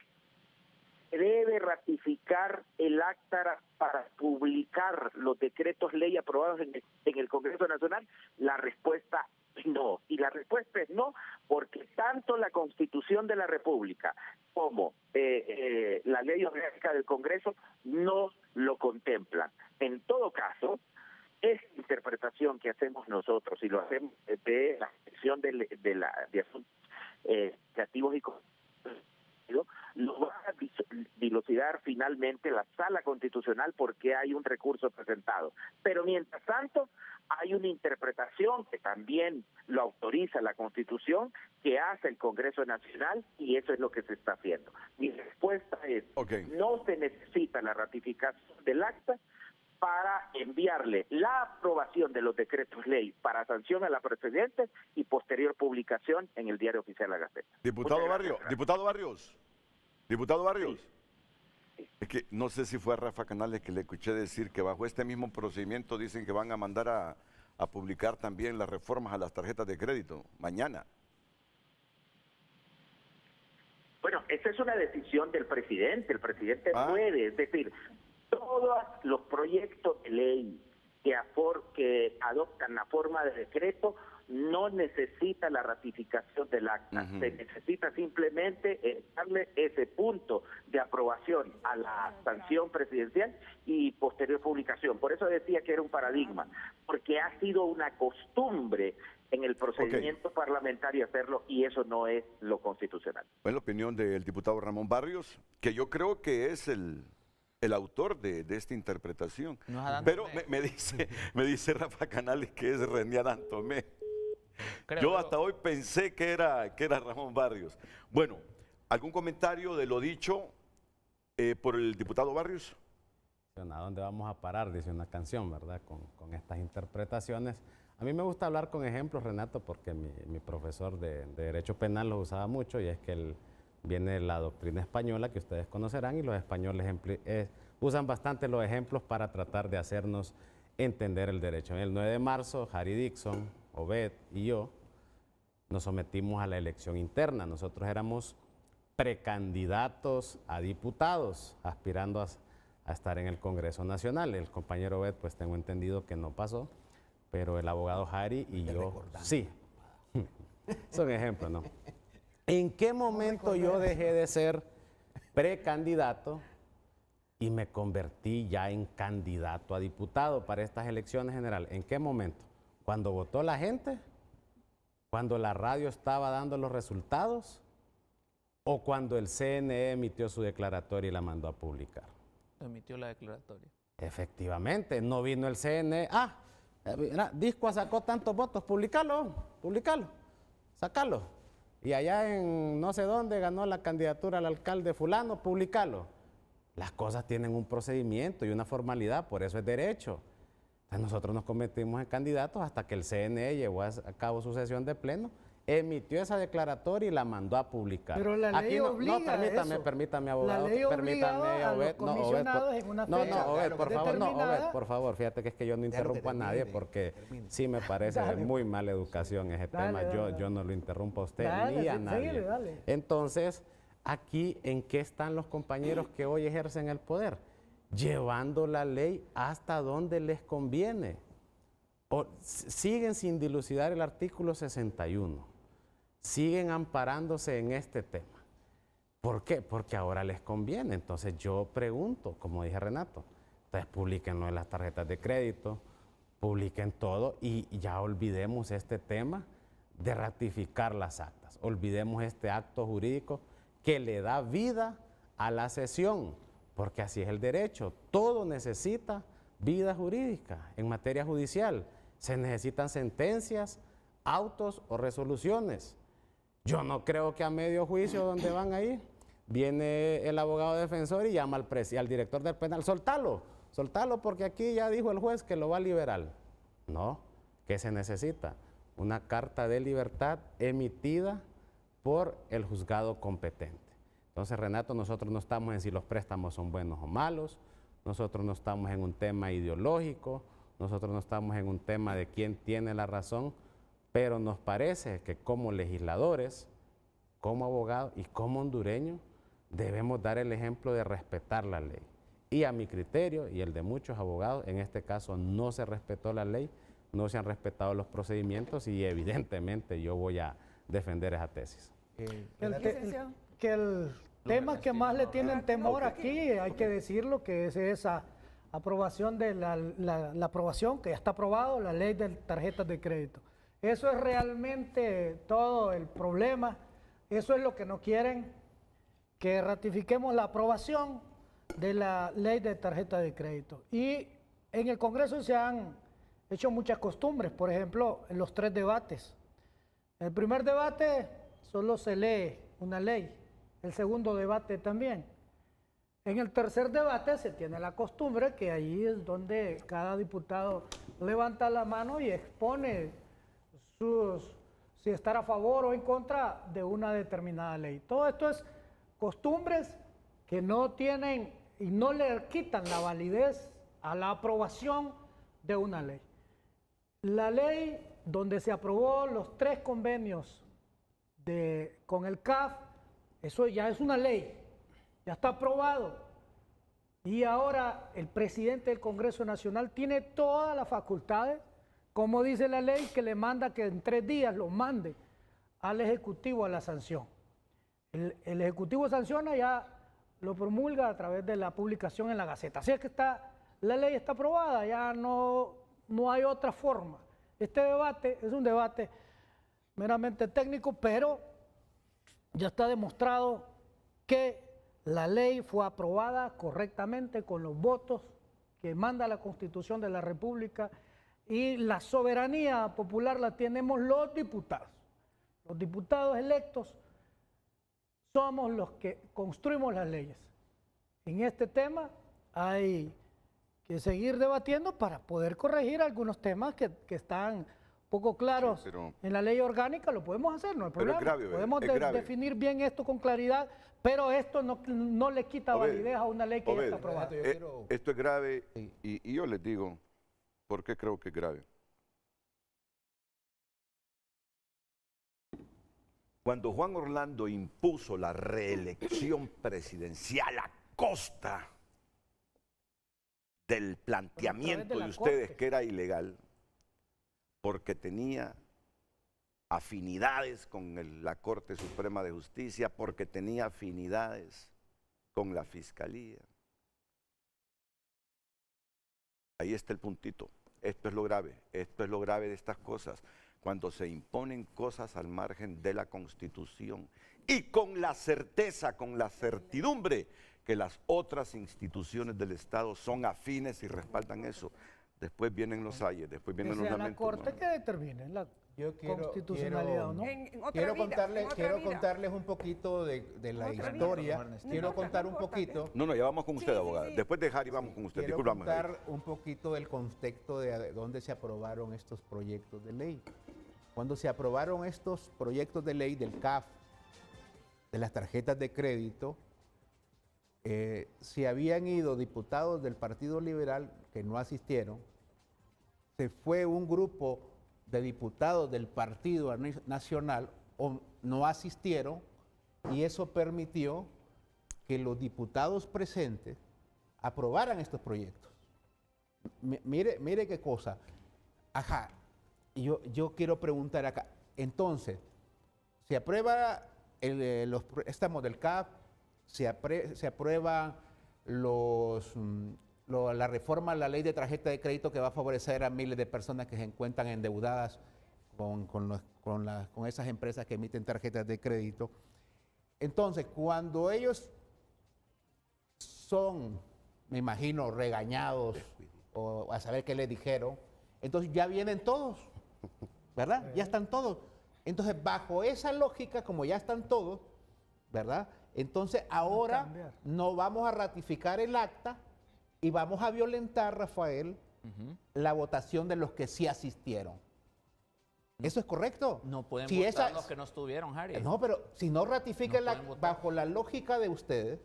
debe ratificar el acta para publicar los decretos ley aprobados en el Congreso Nacional. La respuesta es no. Y la respuesta es no, porque tanto la Constitución de la República como la ley orgánica del Congreso no lo contemplan. En todo caso, esta interpretación que hacemos nosotros, y lo hacemos de la sección de asuntos creativos y lo va a dilucidar finalmente la Sala Constitucional, porque hay un recurso presentado. Pero mientras tanto, hay una interpretación que también lo autoriza la Constitución, que hace el Congreso Nacional, y eso es lo que se está haciendo. Mi respuesta es: no se necesita la ratificación del acta para enviarle la aprobación de los decretos ley para sanción a la presidenta y posterior publicación en el Diario Oficial de la Gaceta. Diputado Barrios, es que no sé si fue a Rafa Canales que le escuché decir que bajo este mismo procedimiento dicen que van a mandar a publicar también las reformas a las tarjetas de crédito mañana. Bueno, esa es una decisión del presidente. El presidente puede, es decir, todos los proyectos de ley que adoptan la forma de decreto no necesita la ratificación del acta, se necesita simplemente darle ese punto de aprobación a la sanción presidencial y posterior publicación. Por eso decía que era un paradigma, porque ha sido una costumbre en el procedimiento parlamentario hacerlo, y eso no es lo constitucional. Bueno, la opinión del diputado Ramón Barrios, que yo creo que es el autor de esta interpretación. Pero me dice Rafa Canales que es René Adán Tomé. Yo hasta hoy pensé que era Ramón Barrios. Bueno, ¿algún comentario de lo dicho por el diputado Barrios? ¿A dónde vamos a parar? Dice una canción, ¿verdad? Con estas interpretaciones. A mí me gusta hablar con ejemplos, Renato, porque mi profesor de Derecho Penal lo usaba mucho, y es que viene la doctrina española que ustedes conocerán, y los españoles usan bastante los ejemplos para tratar de hacernos entender el derecho. En el 9 de marzo, Harry Dixon, Obed y yo nos sometimos a la elección interna. Nosotros éramos precandidatos a diputados, aspirando a estar en el Congreso Nacional. El compañero Obed, pues tengo entendido que no pasó, pero el abogado Harry y yo sí. Son ejemplos, ¿no? ¿En qué momento yo dejé de ser precandidato y me convertí ya en candidato a diputado para estas elecciones generales? ¿En qué momento? ¿Cuando votó la gente? ¿Cuando la radio estaba dando los resultados? ¿O cuando el CNE emitió su declaratoria y la mandó a publicar? Emitió la declaratoria. Efectivamente, no vino el CNE. Discoa sacó tantos votos, publicalo, sacalo. Y allá en no sé dónde ganó la candidatura al alcalde fulano, publicalo. Las cosas tienen un procedimiento y una formalidad, por eso es derecho. Entonces nosotros nos convertimos en candidatos hasta que el CNE llevó a cabo su sesión de pleno, emitió esa declaratoria y la mandó a publicar. Pero la ley obliga permítame, abogado. La ley obliga a los comisionados en una fecha Obed, por favor, fíjate que es que yo no interrumpo a nadie porque sí me parece de muy mala educación ese tema. Yo no lo interrumpo a usted ni a nadie. Dale. Entonces, aquí, ¿en qué están los compañeros que hoy ejercen el poder? Llevando la ley hasta donde les conviene. Siguen sin dilucidar el artículo 61. Siguen amparándose en este tema. ¿Por qué? Porque ahora les conviene. Entonces yo pregunto, como dije Renato, entonces publíquenlo en las tarjetas de crédito, publiquen todo y ya olvidemos este tema de ratificar las actas. Olvidemos este acto jurídico que le da vida a la sesión, porque así es el derecho. Todo necesita vida jurídica en materia judicial. Se necesitan sentencias, autos o resoluciones. Yo no creo que a medio juicio donde van ahí, viene el abogado defensor y llama al director del penal, soltalo porque aquí ya dijo el juez que lo va a liberar. No, ¿qué se necesita? Una carta de libertad emitida por el juzgado competente. Entonces, Renato, nosotros no estamos en si los préstamos son buenos o malos, nosotros no estamos en un tema ideológico, nosotros no estamos en un tema de quién tiene la razón, pero nos parece que como legisladores, como abogados y como hondureños, debemos dar el ejemplo de respetar la ley. Y a mi criterio y el de muchos abogados, en este caso no se respetó la ley, no se han respetado los procedimientos y evidentemente yo voy a defender esa tesis. Que el tema que más le tienen temor aquí, hay que decirlo, que es esa aprobación de la aprobación, que ya está aprobado, la ley de tarjetas de crédito. Eso es realmente todo el problema. Eso es lo que no quieren, que ratifiquemos la aprobación de la ley de tarjeta de crédito. Y en el Congreso se han hecho muchas costumbres, por ejemplo, en los 3 debates. En el primer debate solo se lee una ley, el segundo debate también. En el tercer debate se tiene la costumbre que ahí es donde cada diputado levanta la mano y expone si estar a favor o en contra de una determinada ley. Todo esto es costumbres que no tienen y no le quitan la validez a la aprobación de una ley. La ley donde se aprobó los 3 convenios con el CAF, eso ya es una ley, ya está aprobado. Y ahora el presidente del Congreso Nacional tiene todas las facultades como dice la ley, que le manda que en 3 días lo mande al Ejecutivo a la sanción. El Ejecutivo sanciona, ya lo promulga a través de la publicación en la Gaceta. Así es que la ley está aprobada, ya no hay otra forma. Este debate es un debate meramente técnico, pero ya está demostrado que la ley fue aprobada correctamente con los votos que manda la Constitución de la República, y la soberanía popular la tenemos los diputados. Los diputados electos somos los que construimos las leyes. En este tema hay que seguir debatiendo para poder corregir algunos temas que están poco claros, sí, en la ley orgánica. Lo podemos hacer, no hay problema. Pero es grave, podemos definir bien esto con claridad, pero esto no le quita validez a una ley que ya está aprobada. Esto es grave, y yo les digo por qué creo que es grave. Cuando Juan Orlando impuso la reelección presidencial a costa del planteamiento de ustedes que era ilegal, porque tenía afinidades con la Corte Suprema de Justicia, porque tenía afinidades con la Fiscalía. Ahí está el puntito. Esto es lo grave de estas cosas. Cuando se imponen cosas al margen de la Constitución y con la certeza, con la certidumbre que las otras instituciones del Estado son afines y respaldan eso. Después vienen los ayes, después vienen los lamentos. La Corte que determine la constitucionalidad o no. Quiero contarles un poquito de la historia. Quiero contar un poquito. No, ya vamos con usted, abogada. Después de Harry vamos con usted. Quiero contar un poquito del contexto de dónde se aprobaron estos proyectos de ley. Cuando se aprobaron estos proyectos de ley del CAF, de las tarjetas de crédito, se habían ido diputados del Partido Liberal que no asistieron. Se fue un grupo de diputados del Partido Nacional, no asistieron, y eso permitió que los diputados presentes aprobaran estos proyectos. Mire qué cosa. Ajá, yo quiero preguntar acá. Entonces, se aprueba los préstamos del CAF, se aprueba la reforma a la ley de tarjeta de crédito que va a favorecer a miles de personas que se encuentran endeudadas con esas empresas que emiten tarjetas de crédito. Entonces, cuando ellos son, me imagino, regañados o a saber qué les dijeron, entonces ya vienen todos, ¿verdad? Ya están todos. Entonces, bajo esa lógica, como ya están todos, ¿verdad? Entonces, ahora no vamos a ratificar el acta y vamos a violentar, Rafael, la votación de los que sí asistieron. ¿Eso es correcto? No pueden votar los que no estuvieron, Harry. No, pero si no ratifican bajo la lógica de ustedes,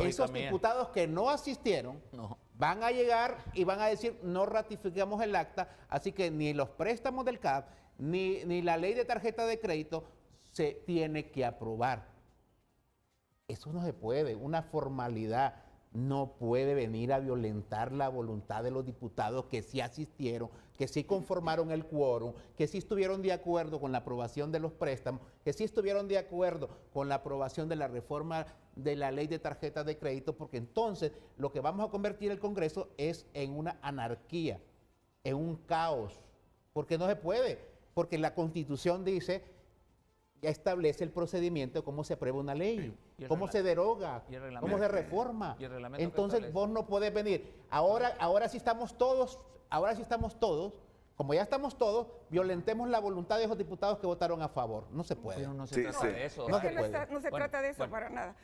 esos diputados que no asistieron van a llegar y van a decir no ratificamos el acta, así que ni los préstamos del CAF, ni la ley de tarjeta de crédito se tiene que aprobar. Eso no se puede, una formalidad no puede venir a violentar la voluntad de los diputados que sí asistieron, que sí conformaron el quórum, que sí estuvieron de acuerdo con la aprobación de los préstamos, que sí estuvieron de acuerdo con la aprobación de la reforma de la ley de tarjetas de crédito, porque entonces lo que vamos a convertir el Congreso es en una anarquía, en un caos, porque no se puede, porque la Constitución dice, ya establece el procedimiento de cómo se aprueba una ley, cómo se deroga, cómo se reforma. Entonces vos no podés venir. Ahora sí estamos todos, como ya estamos todos, violentemos la voluntad de esos diputados que votaron a favor. No se puede. No se trata de eso. No se trata de eso para nada.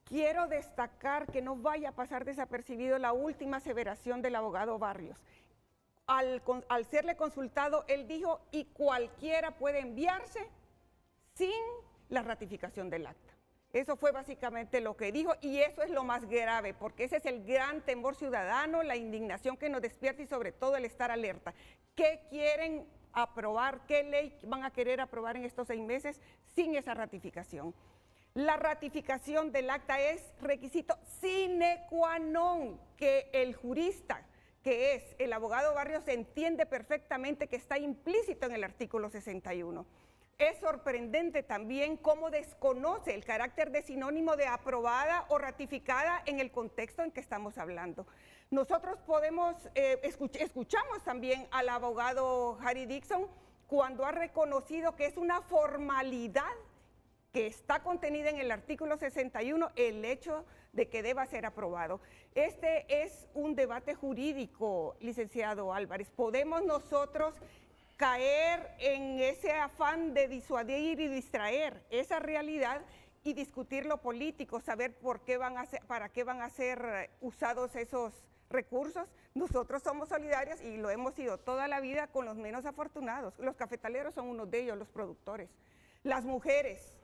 Quiero destacar que no vaya a pasar desapercibido la última aseveración del abogado Barrios. Al serle consultado, él dijo, y cualquiera puede enviarse sin la ratificación del acta. Eso fue básicamente lo que dijo, y eso es lo más grave, porque ese es el gran temor ciudadano, la indignación que nos despierta y sobre todo el estar alerta. ¿Qué quieren aprobar? ¿Qué ley van a querer aprobar en estos 6 meses sin esa ratificación? La ratificación del acta es requisito sine qua non, que el jurista que es el abogado Barrios entiende perfectamente que está implícito en el artículo 61. Es sorprendente también cómo desconoce el carácter de sinónimo de aprobada o ratificada en el contexto en que estamos hablando. Nosotros escuchamos también al abogado Harry Dixon cuando ha reconocido que es una formalidad que está contenida en el artículo 61 el hecho de que deba ser aprobado. Este es un debate jurídico, licenciado Álvarez. ¿Podemos nosotros caer en ese afán de disuadir y distraer esa realidad y discutir lo político, saber para qué van a ser usados esos recursos? Nosotros somos solidarios y lo hemos sido toda la vida con los menos afortunados. Los cafetaleros son uno de ellos, los productores. Las mujeres,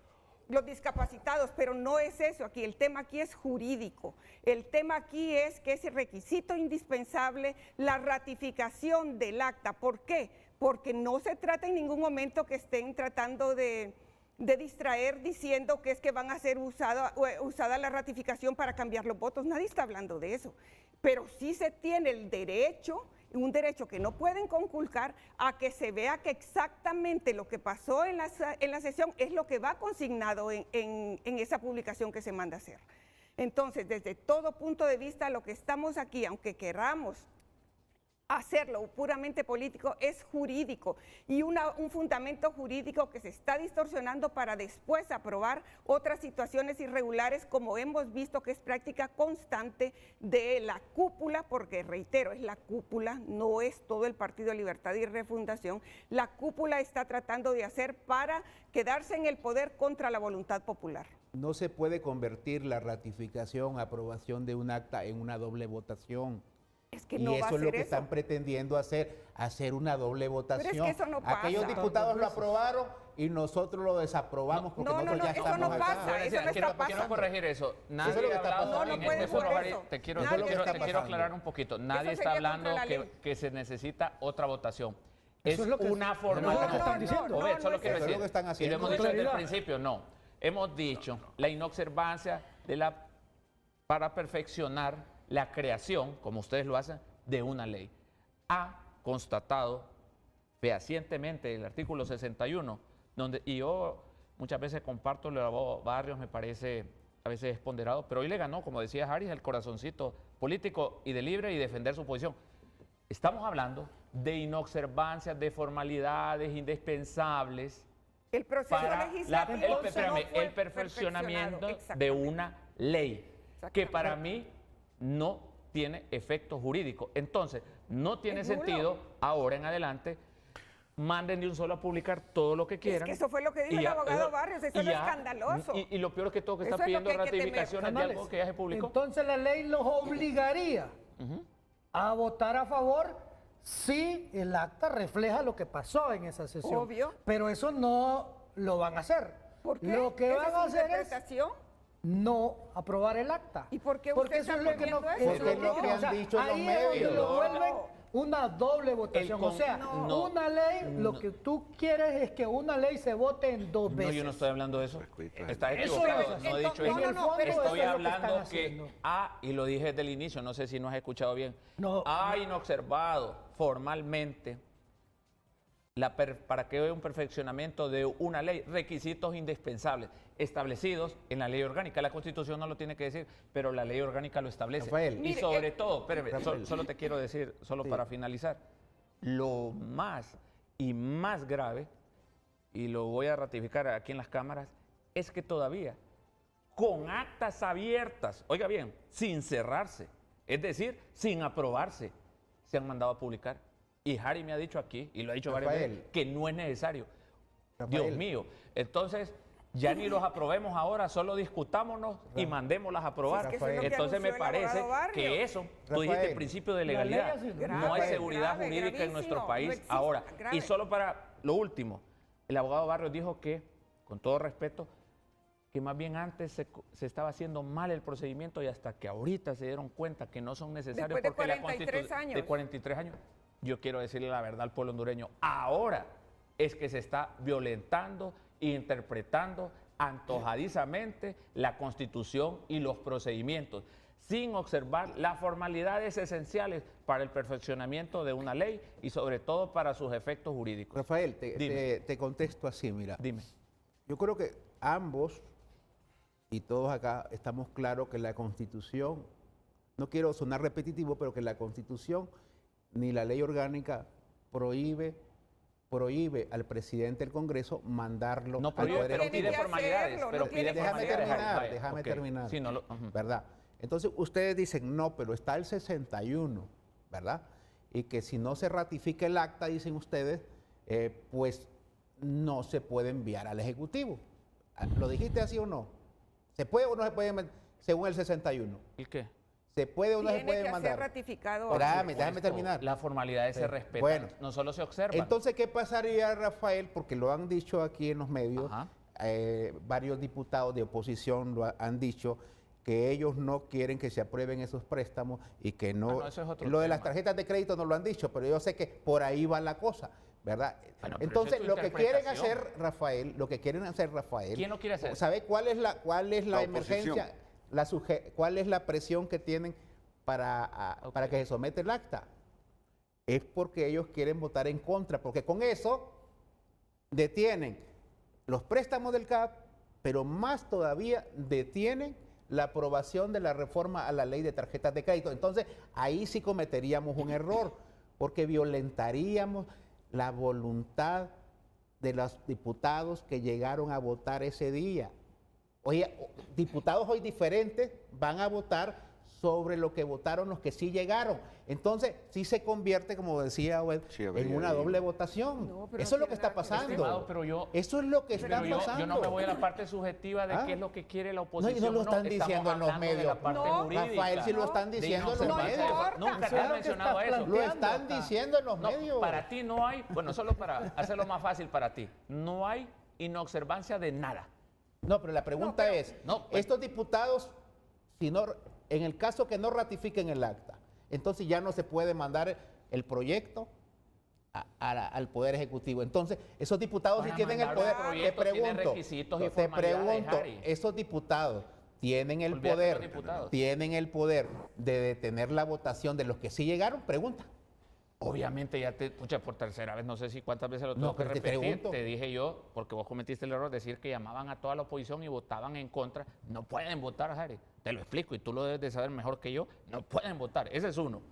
los discapacitados, pero no es eso aquí, el tema aquí es jurídico. El tema aquí es que es requisito indispensable la ratificación del acta. ¿Por qué? Porque no se trata en ningún momento que estén tratando de distraer diciendo que es que van a ser usada la ratificación para cambiar los votos. Nadie está hablando de eso. Pero sí se tiene el derecho, un derecho que no pueden conculcar, a que se vea que exactamente lo que pasó en la sesión es lo que va consignado en esa publicación que se manda a hacer. Entonces, desde todo punto de vista, lo que estamos aquí, aunque queramos hacerlo puramente político, es jurídico y un fundamento jurídico que se está distorsionando para después aprobar otras situaciones irregulares, como hemos visto que es práctica constante de la cúpula, porque reitero, es la cúpula, no es todo el Partido Libertad y Refundación. La cúpula está tratando de hacer para quedarse en el poder contra la voluntad popular. No se puede convertir la ratificación, aprobación de un acta en una doble votación. Es que no y eso es lo que están pretendiendo hacer una doble votación. Pero es que eso no pasa. Aquellos diputados lo aprobaron y nosotros lo desaprobamos porque nosotros ya estamos acá. Eso no pasa, quiero corregir eso. Nadie está hablando en este foro, te quiero aclarar un poquito. Nadie está hablando que se necesita otra votación. Es una formalidad. Eso es lo que están haciendo. Y lo hemos dicho desde el principio, no. Hemos dicho la inobservancia para perfeccionar la creación, como ustedes lo hacen, de una ley. Ha constatado fehacientemente el artículo 61, y yo muchas veces comparto lo de abogado Barrios, me parece a veces es ponderado, pero hoy le ganó, como decía Harris, el corazoncito político y de libre y defender su posición. Estamos hablando de inobservancias, de formalidades indispensables. El proceso legislativo el perfeccionamiento de una ley, que para mí no tiene efecto jurídico. Entonces, no tiene sentido ahora en adelante manden de un solo a publicar todo lo que quieran. Es que eso fue lo que dijo el abogado Barrios, eso es escandaloso. Y lo peor es que todo que está pidiendo ratificaciones de algo que ya se publicó. Entonces la ley los obligaría a votar a favor si el acta refleja lo que pasó en esa sesión. Obvio. Pero eso no lo van a hacer. ¿Por qué? Lo que van a hacer es no aprobar el acta. ¿Y por qué porque eso es lo que no, porque es lo que han dicho en los medios. Lo vuelven una doble votación. O sea, una ley, lo que tú quieres es que una ley se vote en dos veces. No, yo no estoy hablando de eso. Estás equivocado. No he dicho eso. Estoy hablando y lo dije desde el inicio, no sé si no has escuchado bien. Ha inobservado formalmente para que haya un perfeccionamiento de una ley, requisitos indispensables establecidos en la ley orgánica. La Constitución no lo tiene que decir, pero la ley orgánica lo establece. Rafael, y sobre todo, espérame, solo te quiero decir, para finalizar, lo más grave, y lo voy a ratificar aquí en las cámaras, es que todavía, con actas abiertas, oiga bien, sin cerrarse, es decir, sin aprobarse, se han mandado a publicar. Y Harry me ha dicho aquí, y lo ha dicho varias veces, que no es necesario. Dios mío. Entonces, ya ni los aprobemos ahora, solo discutámonos y mandémoslas a aprobar. Entonces me parece que eso, tú dijiste el principio de legalidad, no hay seguridad jurídica en nuestro país ahora. Y solo para lo último, el abogado Barrios dijo que, con todo respeto, que más bien antes se estaba haciendo mal el procedimiento y hasta que ahorita se dieron cuenta que no son necesarios porque la Constitución de 43 años. Yo quiero decirle la verdad al pueblo hondureño, ahora es que se está violentando e interpretando antojadizamente la Constitución y los procedimientos, sin observar las formalidades esenciales para el perfeccionamiento de una ley y sobre todo para sus efectos jurídicos. Rafael, te contesto así, mira. Dime. Yo creo que ambos y todos acá estamos claros que la Constitución, no quiero sonar repetitivo, pero que la Constitución ni la ley orgánica prohíbe al presidente del Congreso mandarlo al Poder Ejecutivo. Pero pide formalidades. Déjame terminar, sí, ¿verdad? Entonces ustedes dicen, no, pero está el 61, ¿verdad? Y que si no se ratifica el acta, dicen ustedes, pues no se puede enviar al Ejecutivo. ¿Lo dijiste así o no? ¿Se puede o no se puede, según el 61? ¿Y qué? ¿Se puede o no se puede mandar? Tiene que ser ratificado. Déjame terminar. Las formalidades se respetan, bueno, no solo se observan. Entonces, ¿qué pasaría, Rafael? Porque lo han dicho aquí en los medios, varios diputados de oposición lo han dicho, que ellos no quieren que se aprueben esos préstamos y que no... eso es otro lo de tema. las tarjetas de crédito no lo han dicho, pero yo sé que por ahí va la cosa, ¿verdad? Bueno, entonces, lo que quieren hacer, Rafael, ¿quién lo quiere hacer? ¿Sabe cuál es la emergencia? ¿Cuál es la presión que tienen para que se someta el acta? Es porque ellos quieren votar en contra, porque con eso detienen los préstamos del CAP, pero más todavía detienen la aprobación de la reforma a la ley de tarjetas de crédito. Entonces, ahí sí cometeríamos un error, porque violentaríamos la voluntad de los diputados que llegaron a votar ese día. Oye, diputados hoy diferentes van a votar sobre lo que votaron los que sí llegaron. Entonces, sí se convierte, como decía Obed, en una doble votación. No, eso es lo que está pasando. Eso es lo que está pasando. Yo no me voy a la parte subjetiva de qué es lo que quiere la oposición. No lo están diciendo en los medios. Rafael, sí lo están diciendo en los medios. Nunca te han mencionado eso. Lo están diciendo en los medios. Para ti no hay, bueno, solo para hacerlo más fácil para ti, no hay inobservancia de nada. No, pero la pregunta es, estos diputados, en el caso que no ratifiquen el acta, entonces ya no se puede mandar el proyecto al Poder Ejecutivo. Entonces, esos diputados sí tienen el poder. Te pregunto, esos diputados tienen el poder de detener la votación de los que sí llegaron, pregunta. Obviamente ya te escucha por tercera vez, no sé si cuántas veces lo tengo que repetir, te dije yo, porque vos cometiste el error de decir que llamaban a toda la oposición y votaban en contra. No pueden votar, Jari, te lo explico y tú lo debes de saber mejor que yo, no pueden votar, ese es uno.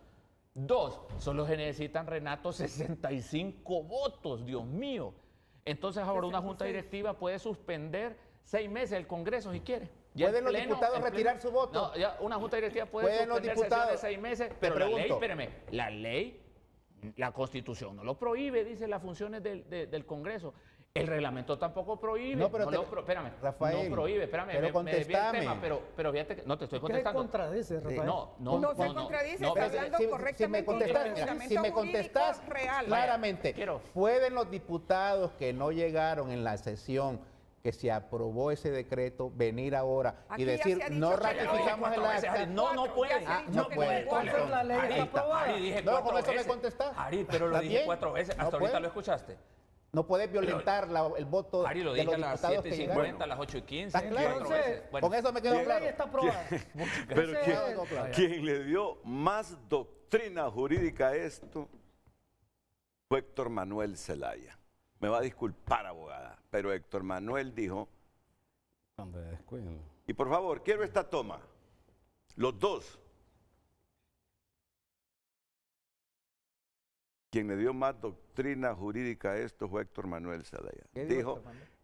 Dos, solo se necesitan, Renato, 65 votos, Dios mío. Entonces ahora una junta directiva puede suspender 6 meses el Congreso si quiere. ¿Pueden los diputados retirar su voto? No, ya una junta directiva puede suspender sesiones 6 meses, pero la ley, espérame, la ley... La Constitución no lo prohíbe, dice las funciones del Congreso. El reglamento tampoco prohíbe. No, pero espérame, Rafael, no prohíbe, espérame, pero contestame. Pero fíjate que no te estoy contestando. ¿Qué contradice, Rafael? No se contradice, está hablando correctamente. Si me contestas claramente, ¿pueden los diputados que no llegaron en la sesión que se aprobó ese decreto venir ahora y decir no ratificamos el acta? No pueden. No pueden. Entonces la ley está aprobada. No, con eso me contestás. Ari, pero lo dije 4 veces, hasta ahorita lo escuchaste. No puedes violentar el voto Ari, lo de los dije a las diputados que 7:50, a las 8:15. ¿Está claro? Con eso me quedó La claro. ley está aprobada. Pero quien le dio más doctrina jurídica a esto fue Héctor Manuel Zelaya. Me va a disculpar, abogada, pero Héctor Manuel dijo, y por favor, quiero esta toma, los dos. Quien le dio más doctrina jurídica a esto fue Héctor Manuel Zelaya. Dijo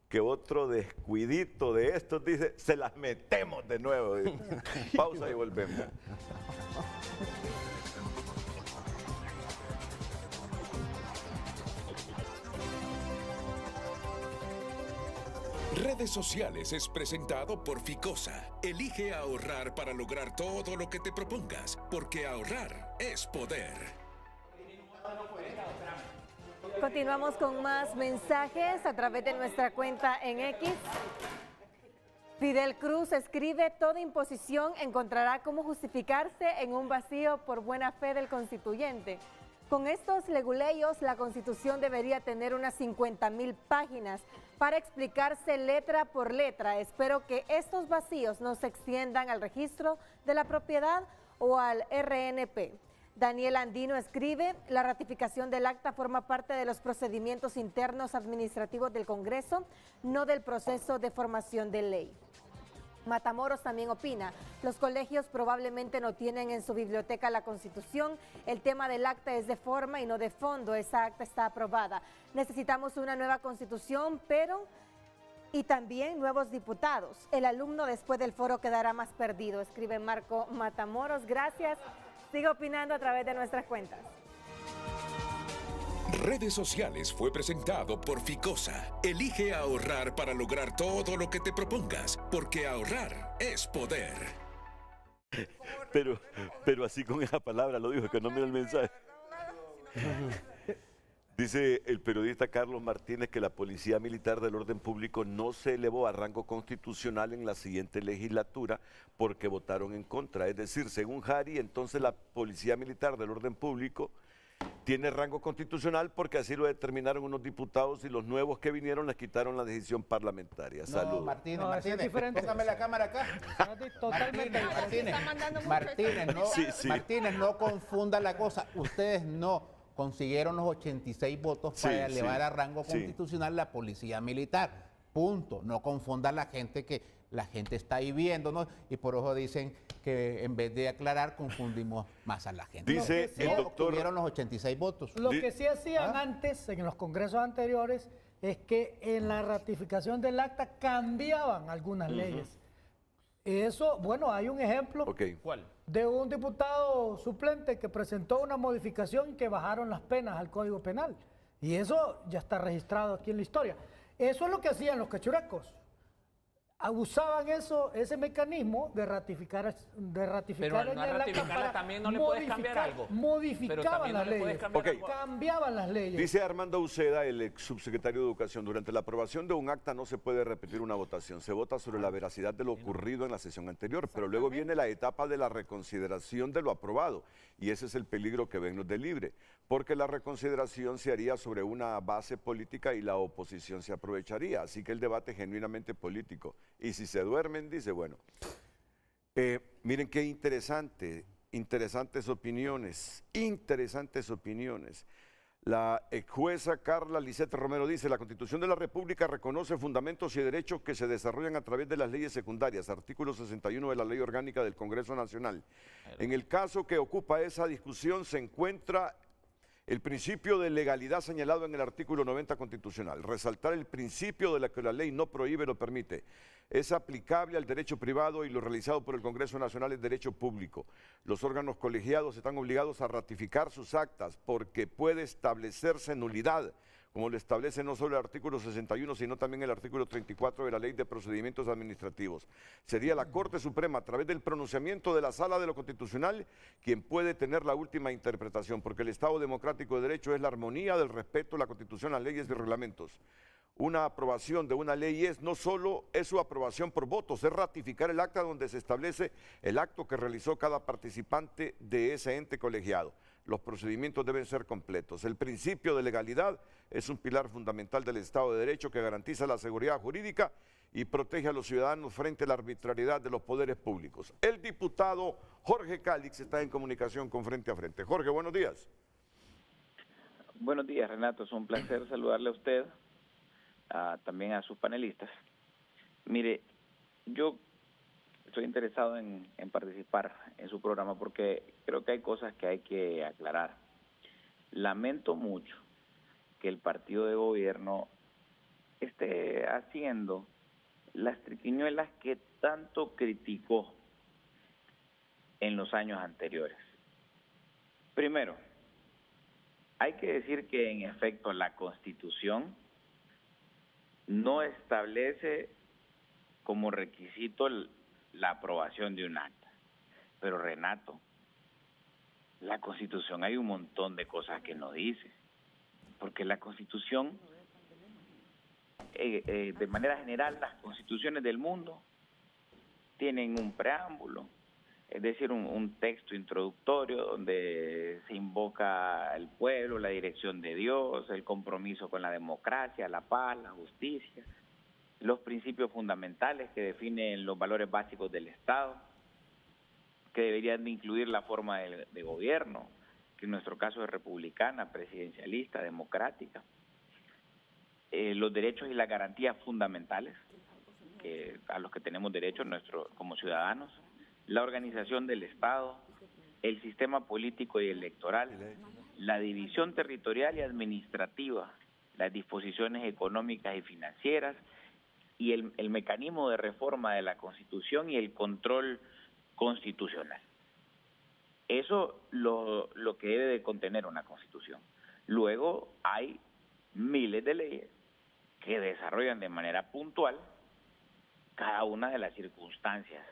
que otro descuidito de estos dice, se las metemos de nuevo. Pausa y volvemos. Redes Sociales es presentado por Ficosa. Elige ahorrar para lograr todo lo que te propongas, porque ahorrar es poder. Continuamos con más mensajes a través de nuestra cuenta en X. Fidel Cruz escribe, toda imposición encontrará cómo justificarse en un vacío por buena fe del constituyente. Con estos leguleyos, la Constitución debería tener unas 50.000 páginas para explicarse letra por letra. Espero que estos vacíos no se extiendan al registro de la propiedad o al RNP. Daniel Andino escribe, la ratificación del acta forma parte de los procedimientos internos administrativos del Congreso, no del proceso de formación de ley. Matamoros también opina, los colegios probablemente no tienen en su biblioteca la Constitución, el tema del acta es de forma y no de fondo, esa acta está aprobada. Necesitamos una nueva Constitución, y también nuevos diputados. El alumno después del foro quedará más perdido, escribe Marco Matamoros. Gracias, sigue opinando a través de nuestras cuentas. Redes Sociales fue presentado por Ficosa. Elige ahorrar para lograr todo lo que te propongas, porque ahorrar es poder. Pero así con esa palabra lo dijo, que no mira el mensaje. Dice el periodista Carlos Martínez que la Policía Militar del Orden Público no se elevó a rango constitucional en la siguiente legislatura porque votaron en contra. Es decir, según Jari, entonces la Policía Militar del Orden Público tiene rango constitucional porque así lo determinaron unos diputados y los nuevos que vinieron les quitaron la decisión parlamentaria. Saludos. No, Martínez, póngame la cámara acá. Totalmente. Martínez, no confunda la cosa. Ustedes no consiguieron los 86 votos para elevar a rango constitucional la Policía Militar. Punto. No confunda a la gente que la gente está ahí viendo, ¿no? Y por eso dicen que en vez de aclarar, confundimos más a la gente. Dice el doctor... Tuvieron los 86 votos. Lo que sí hacían antes, en los congresos anteriores, es que en la ratificación del acta cambiaban algunas leyes. Eso, bueno, hay un ejemplo de un diputado suplente que presentó una modificación y que bajaron las penas al Código Penal. Y eso ya está registrado aquí en la historia. Eso es lo que hacían los cachurecos. Usaban ese mecanismo de ratificar pero en al el acta también no le puedes cambiar algo. Modificaban las leyes, cambiaban las leyes. Dice Armando Uceda, el ex subsecretario de Educación, durante la aprobación de un acta no se puede repetir una votación, se vota sobre la veracidad de lo ocurrido en la sesión anterior, pero luego viene la etapa de la reconsideración de lo aprobado, y ese es el peligro que ven los de Libre, porque la reconsideración se haría sobre una base política y la oposición se aprovecharía, así que el debate es genuinamente político. Y si se duermen, dice, bueno, miren qué interesantes opiniones. La ex jueza Carla Lisette Romero dice, la Constitución de la República reconoce fundamentos y derechos que se desarrollan a través de las leyes secundarias, artículo 61 de la Ley Orgánica del Congreso Nacional. En el caso que ocupa esa discusión se encuentra el principio de legalidad señalado en el artículo 90 constitucional. Resaltar el principio de la que la ley no prohíbe, lo permite. Es aplicable al derecho privado y lo realizado por el Congreso Nacional es derecho público. Los órganos colegiados están obligados a ratificar sus actas porque puede establecerse nulidad, como lo establece no solo el artículo 61, sino también el artículo 34 de la Ley de Procedimientos Administrativos. Sería la Corte Suprema, a través del pronunciamiento de la Sala de lo Constitucional, quien puede tener la última interpretación, porque el Estado democrático de derecho es la armonía del respeto a la Constitución, las leyes y reglamentos. Una aprobación de una ley no solo es su aprobación por votos, es ratificar el acta donde se establece el acto que realizó cada participante de ese ente colegiado. Los procedimientos deben ser completos. El principio de legalidad es un pilar fundamental del Estado de Derecho que garantiza la seguridad jurídica y protege a los ciudadanos frente a la arbitrariedad de los poderes públicos. El diputado Jorge Calix está en comunicación con Frente a Frente. Jorge, buenos días. Buenos días, Renato. Es un placer saludarle a usted, también a sus panelistas. Mire, yo estoy interesado en participar en su programa porque creo que hay cosas que hay que aclarar. Lamento mucho que el partido de gobierno esté haciendo las triquiñuelas que tanto criticó en los años anteriores. Primero, hay que decir que en efecto la Constitución no establece como requisito la aprobación de un acta. Pero Renato, la Constitución hay un montón de cosas que no dice, porque la Constitución, de manera general, las constituciones del mundo tienen un preámbulo, es decir, un texto introductorio donde se invoca al pueblo, la dirección de Dios, el compromiso con la democracia, la paz, la justicia, los principios fundamentales que definen los valores básicos del Estado, que deberían de incluir la forma de gobierno, que en nuestro caso es republicana, presidencialista, democrática, los derechos y las garantías fundamentales a los que tenemos derecho como ciudadanos, la organización del Estado, el sistema político y electoral, la división territorial y administrativa, las disposiciones económicas y financieras y el mecanismo de reforma de la Constitución y el control constitucional. Eso lo que debe de contener una Constitución. Luego hay miles de leyes que desarrollan de manera puntual cada una de las circunstancias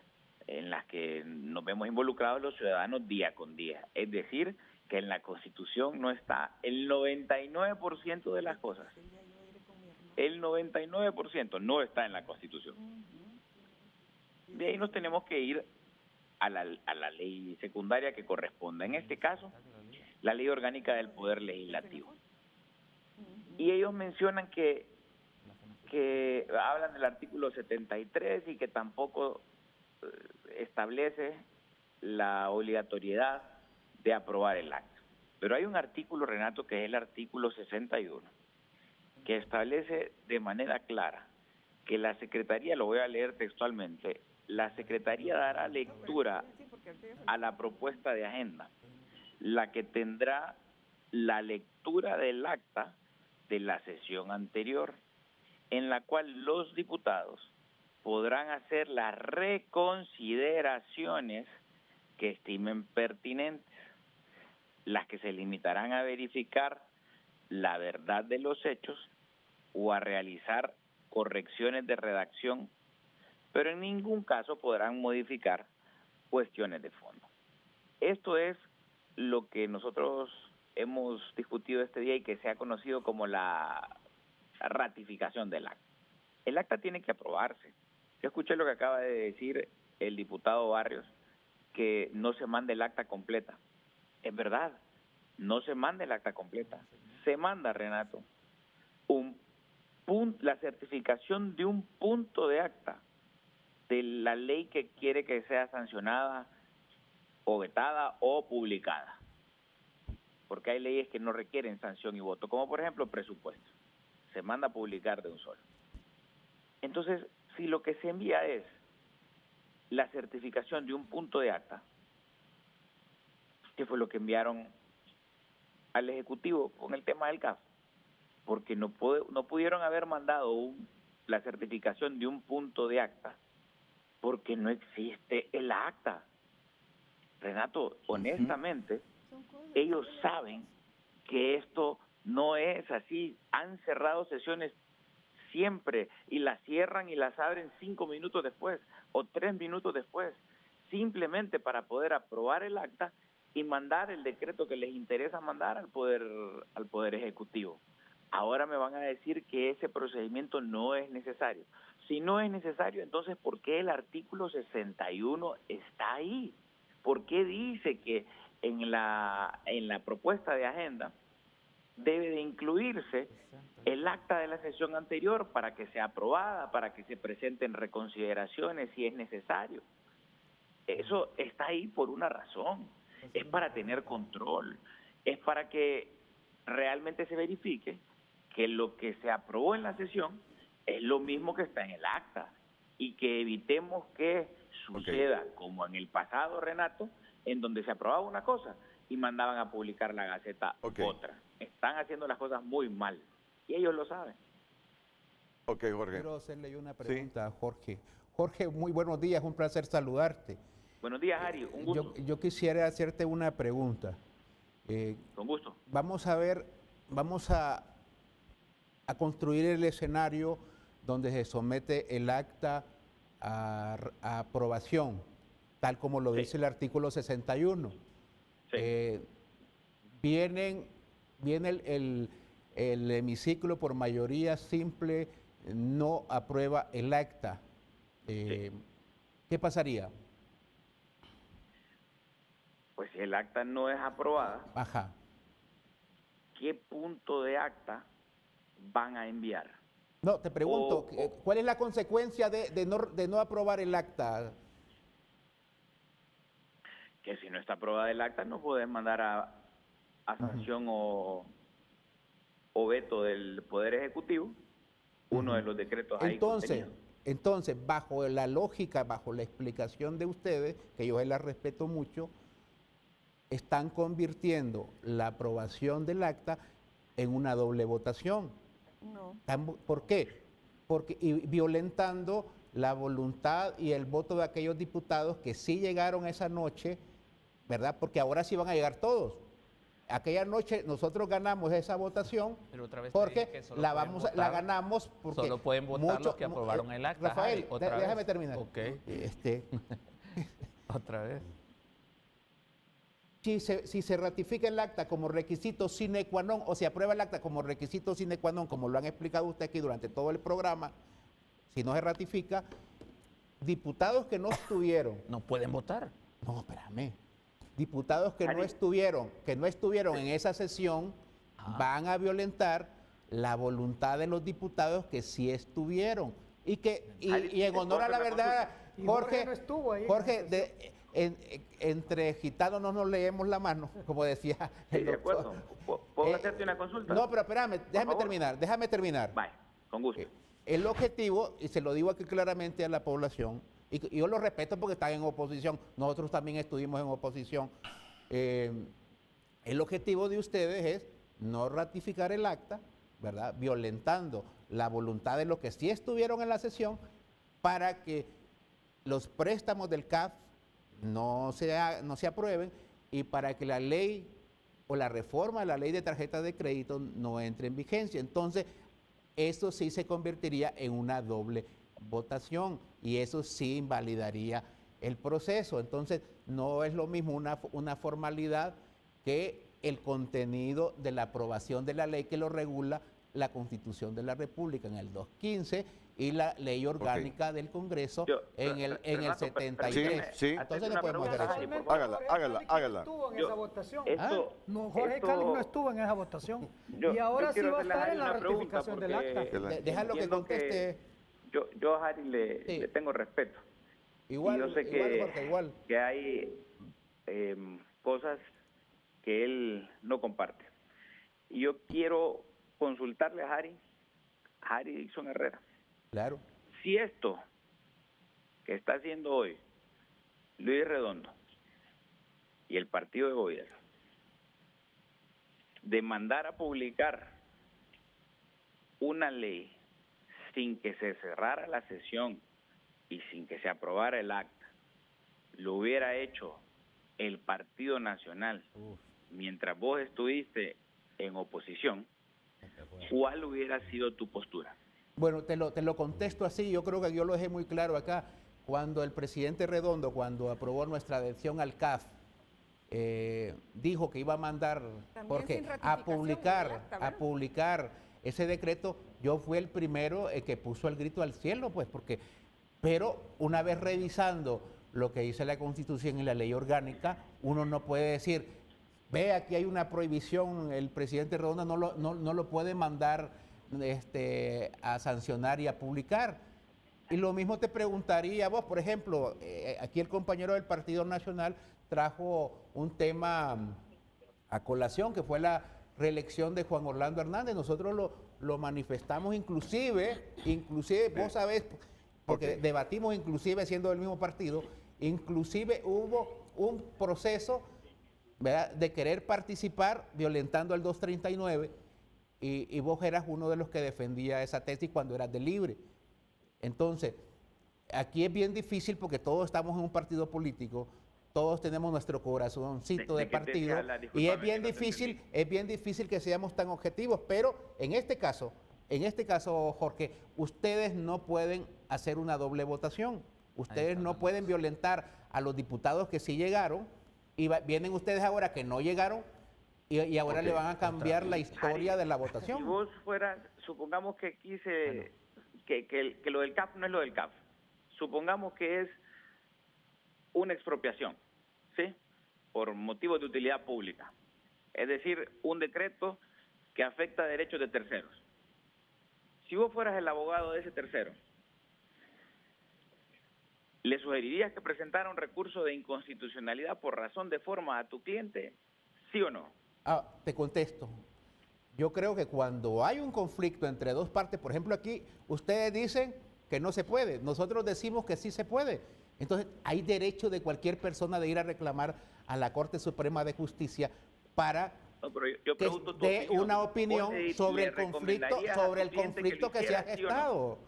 en las que nos vemos involucrados los ciudadanos día con día. Es decir, que en la Constitución no está el 99% de las cosas. El 99% no está en la Constitución. De ahí nos tenemos que ir a la ley secundaria que corresponda. En este caso, la Ley Orgánica del Poder Legislativo. Y ellos mencionan que hablan del artículo 73 y que tampoco establece la obligatoriedad de aprobar el acta. Pero hay un artículo, Renato, que es el artículo 61, que establece de manera clara que la Secretaría, lo voy a leer textualmente, la Secretaría dará lectura a la propuesta de agenda, la que tendrá la lectura del acta de la sesión anterior, en la cual los diputados podrán hacer las reconsideraciones que estimen pertinentes, las que se limitarán a verificar la verdad de los hechos o a realizar correcciones de redacción, pero en ningún caso podrán modificar cuestiones de fondo. Esto es lo que nosotros hemos discutido este día y que se ha conocido como la ratificación del acta. El acta tiene que aprobarse. Yo escuché lo que acaba de decir el diputado Barrios, que no se manda el acta completa. Es verdad, no se manda el acta completa. Se manda, Renato, la certificación de un punto de acta de la ley que quiere que sea sancionada o vetada o publicada. Porque hay leyes que no requieren sanción y voto, como por ejemplo presupuesto. Se manda a publicar de un solo. Entonces, si lo que se envía es la certificación de un punto de acta, que fue lo que enviaron al Ejecutivo con el tema del CAF, porque no pudieron haber mandado la certificación de un punto de acta porque no existe el acta. Renato, honestamente, ellos saben que esto no es así. Han cerrado sesiones siempre y las cierran y las abren 5 minutos después o 3 minutos después, simplemente para poder aprobar el acta y mandar el decreto que les interesa mandar al Poder Ejecutivo. Ahora me van a decir que ese procedimiento no es necesario. Si no es necesario, entonces, ¿por qué el artículo 61 está ahí? ¿Por qué dice que en la propuesta de agenda debe de incluirse el acta de la sesión anterior para que sea aprobada, para que se presenten reconsideraciones si es necesario? Eso está ahí por una razón. Es para tener control. Es para que realmente se verifique que lo que se aprobó en la sesión es lo mismo que está en el acta y que evitemos que suceda como en el pasado, Renato, en donde se aprobaba una cosa y mandaban a publicar la Gaceta otra. Están haciendo las cosas muy mal y ellos lo saben. Ok, Jorge. Quiero hacerle una pregunta a Jorge. Jorge, muy buenos días, un placer saludarte. Buenos días, Ari, un gusto. Yo quisiera hacerte una pregunta. Con gusto. Vamos a construir el escenario donde se somete el acta a aprobación, tal como lo dice el artículo 61. Sí. Viene el hemiciclo por mayoría simple, no aprueba el acta. ¿Qué pasaría? pues si el acta no es aprobada, Ajá. ¿qué punto de acta van a enviar? No, te pregunto, ¿cuál es la consecuencia de no aprobar el acta? Que si no está aprobada el acta, no puedes mandar a sanción o veto del Poder Ejecutivo uno de los decretos ahí contenidos. Entonces, bajo la lógica, bajo la explicación de ustedes, que yo la respeto mucho, están convirtiendo la aprobación del acta en una doble votación. No. ¿Por qué? Porque violentando la voluntad y el voto de aquellos diputados que sí llegaron esa noche, ¿verdad? Porque ahora sí van a llegar todos. Aquella noche nosotros ganamos esa votación, pero otra vez porque la ganamos porque solo pueden votar los que aprobaron el acta. Rafael, déjame terminar. Ok. Otra vez. Si se ratifica el acta como requisito sine qua non, o se aprueba el acta como requisito sine qua non, como lo han explicado usted aquí durante todo el programa, si no se ratifica, diputados que no estuvieron... No pueden votar. No, espérame. Diputados que no estuvieron en esa sesión van a violentar la voluntad de los diputados que sí estuvieron. Y en honor a la verdad, Jorge, no estuvo ahí. Jorge, entre gitanos no nos leemos la mano, como decía el doctor. De acuerdo. ¿Puedo hacerte una consulta? No, pero espérame, déjame terminar. Vale, con gusto. El objetivo, y se lo digo aquí claramente a la población, y yo lo respeto porque están en oposición, nosotros también estuvimos en oposición. El objetivo de ustedes es no ratificar el acta, ¿verdad? Violentando la voluntad de los que sí estuvieron en la sesión para que los préstamos del CAF no se aprueben y para que la ley o la reforma de la ley de tarjetas de crédito no entre en vigencia. Entonces, eso sí se convertiría en una doble votación y eso sí invalidaría el proceso. Entonces, no es lo mismo una formalidad que el contenido de la aprobación de la ley que lo regula la Constitución de la República en el 215 y la Ley Orgánica del Congreso en el 73. Sí. Entonces no podemos hacer eso. Hágala. Estuvo en esa votación. No, Jorge Cáliz no estuvo en esa votación. Y ahora sí va a estar en la ratificación del acta. Déjalo que conteste. Yo a Harry le tengo respeto. Igual, y yo sé que hay cosas que él no comparte. Y yo quiero consultarle a Harry Dixon Herrera. Claro. Si esto que está haciendo hoy Luis Redondo y el partido de gobierno de mandar a publicar una ley sin que se cerrara la sesión y sin que se aprobara el acta, lo hubiera hecho el Partido Nacional mientras vos estuviste en oposición, ¿cuál hubiera sido tu postura? Bueno, te lo contesto así, yo creo que yo lo dejé muy claro acá. Cuando el presidente Redondo, cuando aprobó nuestra adhesión al CAF, dijo que iba a mandar a publicar ese decreto, yo fui el primero que puso el grito al cielo, pues, pero una vez revisando lo que dice la Constitución y la ley orgánica, uno no puede decir, ve, aquí hay una prohibición, el presidente Redondo no lo puede mandar a sancionar y a publicar. Y lo mismo te preguntaría vos, por ejemplo, aquí el compañero del Partido Nacional trajo un tema a colación, que fue la reelección de Juan Orlando Hernández. Nosotros lo manifestamos inclusive vos sabés, porque debatimos inclusive siendo del mismo partido, inclusive hubo un proceso, ¿verdad?, de querer participar violentando el 239 y vos eras uno de los que defendía esa tesis cuando eras de Libre. Entonces, aquí es bien difícil porque todos estamos en un partido político, todos tenemos nuestro corazoncito de partido y es bien difícil que seamos tan objetivos, pero en este caso, Jorge, ustedes no pueden hacer una doble votación, ustedes no pueden violentar a los diputados que sí llegaron y vienen ustedes ahora que no llegaron y ahora le van a cambiar la historia de la votación. Si vos fueras, supongamos que quise que lo del CAF no es lo del CAF, supongamos que es una expropiación, ¿sí? por motivos de utilidad pública. Es decir, un decreto que afecta derechos de terceros. Si vos fueras el abogado de ese tercero, ¿le sugerirías que presentara un recurso de inconstitucionalidad por razón de forma a tu cliente? ¿Sí o no? Te contesto. Yo creo que cuando hay un conflicto entre dos partes, por ejemplo aquí, ustedes dicen que no se puede, nosotros decimos que sí se puede. Entonces, hay derecho de cualquier persona de ir a reclamar a la Corte Suprema de Justicia para que dé una opinión sobre el conflicto que se ha gestado.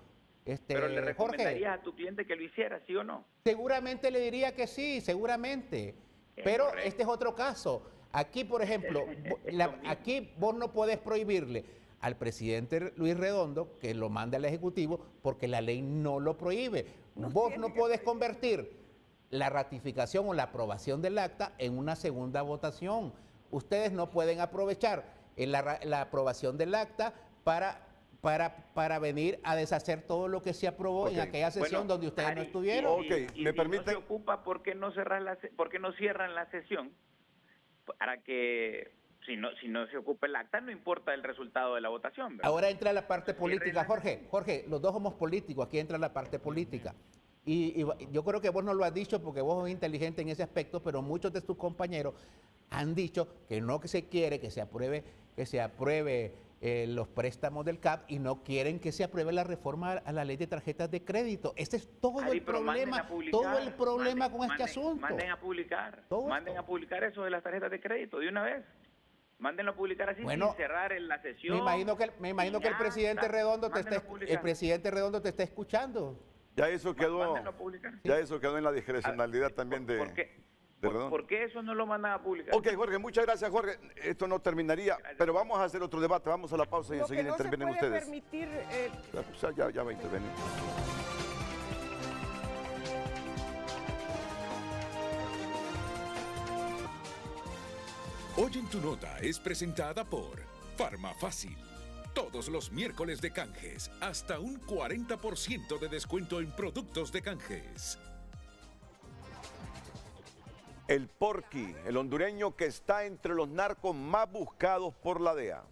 Pero le recomendarías a tu cliente que lo hiciera, ¿sí o no? Seguramente le diría que sí, seguramente. Pero este es otro caso. Aquí, por ejemplo, aquí vos no podés prohibirle al presidente Luis Redondo que lo mande al Ejecutivo porque la ley no lo prohíbe. Vos no podés convertir la ratificación o la aprobación del acta en una segunda votación. Ustedes no pueden aprovechar la aprobación del acta para venir a deshacer todo lo que se aprobó en aquella sesión donde ustedes no estuvieron. ¿Me permiten? No se ocupa, ¿por qué no cierran la sesión? Para que, si no se ocupa el acta, no importa el resultado de la votación, ¿verdad? Ahora entra la parte política, Jorge, los dos somos políticos, aquí entra la parte política. Y yo creo que vos no lo has dicho porque vos sos inteligente en ese aspecto, pero muchos de tus compañeros han dicho que no que se quiere que se apruebe los préstamos del CAP y no quieren que se apruebe la reforma a la ley de tarjetas de crédito. Ese es todo el problema con este asunto. Manden a publicar eso de las tarjetas de crédito de una vez. Mándenlo a publicar así sin cerrar en la sesión. Me imagino que el presidente Redondo te está escuchando. Ya eso quedó en la discrecionalidad también de Redondo. ¿Por qué eso no lo mandan a publicar? Ok, Jorge, muchas gracias, Jorge. Esto no terminaría, pero vamos a hacer otro debate. Vamos a la pausa y enseguida intervienen ustedes. Permitir, ya va a intervenir. Hoy en tu nota es presentada por Farmafácil. Todos los miércoles de canjes, hasta un 40% de descuento en productos de canjes. El Porky, el hondureño que está entre los narcos más buscados por la DEA.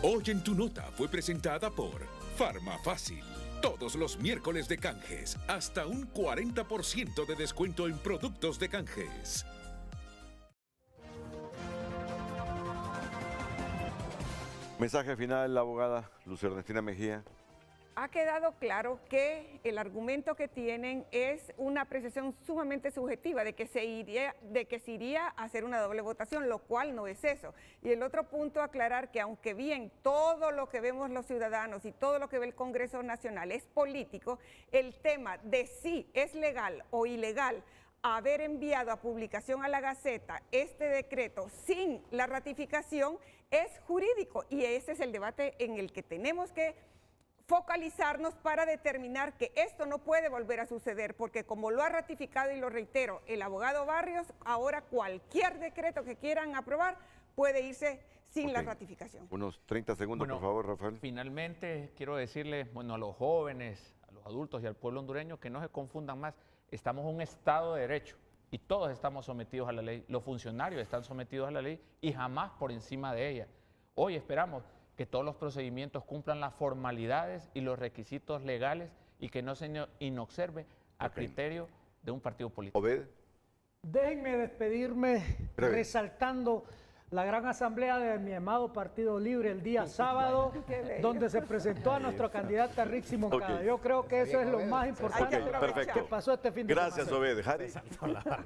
Hoy en tu nota fue presentada por Farmafácil. Todos los miércoles de canjes, hasta un 40% de descuento en productos de canjes. Mensaje final, la abogada Luz Ernestina Mejía. Ha quedado claro que el argumento que tienen es una apreciación sumamente subjetiva de que se iría a hacer una doble votación, lo cual no es eso. Y el otro punto, aclarar que aunque bien todo lo que vemos los ciudadanos y todo lo que ve el Congreso Nacional es político, el tema de si es legal o ilegal haber enviado a publicación a la Gaceta este decreto sin la ratificación es jurídico, y ese es el debate en el que tenemos que focalizarnos para determinar que esto no puede volver a suceder, porque como lo ha ratificado y lo reitero el abogado Barrios, ahora cualquier decreto que quieran aprobar puede irse sin la ratificación. Unos 30 segundos, por favor, Rafael. Finalmente, quiero decirle, a los jóvenes, a los adultos y al pueblo hondureño que no se confundan más. Estamos en un Estado de Derecho y todos estamos sometidos a la ley. Los funcionarios están sometidos a la ley y jamás por encima de ella. Hoy esperamos que todos los procedimientos cumplan las formalidades y los requisitos legales y que no se inobserve a criterio de un partido político. Obed. Déjenme despedirme resaltando la gran asamblea de mi amado Partido Libre el día sábado, donde se presentó a nuestra candidata Rixi Moncada. Yo creo que eso es lo más importante que pasó este fin de semana. Gracias, Obed.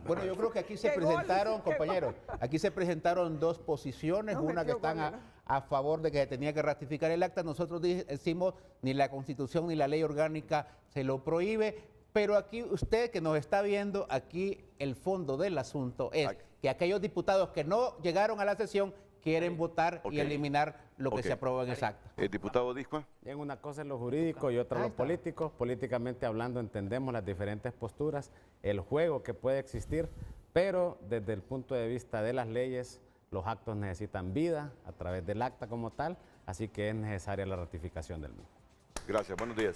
Bueno, yo creo que aquí se presentaron, compañeros, aquí se presentaron dos posiciones, una que están a favor de que tenía que ratificar el acta. Nosotros decimos ni la Constitución ni la ley orgánica se lo prohíbe, pero aquí usted que nos está viendo, aquí el fondo del asunto es que aquellos diputados que no llegaron a la sesión quieren votar y eliminar lo que se aprobó en esa acta. ¿El diputado Discua? Bien, una cosa es lo jurídico y otra lo político. Políticamente hablando entendemos las diferentes posturas, el juego que puede existir, pero desde el punto de vista de las leyes, los actos necesitan vida a través del acta como tal, así que es necesaria la ratificación del mismo. Gracias, buenos días.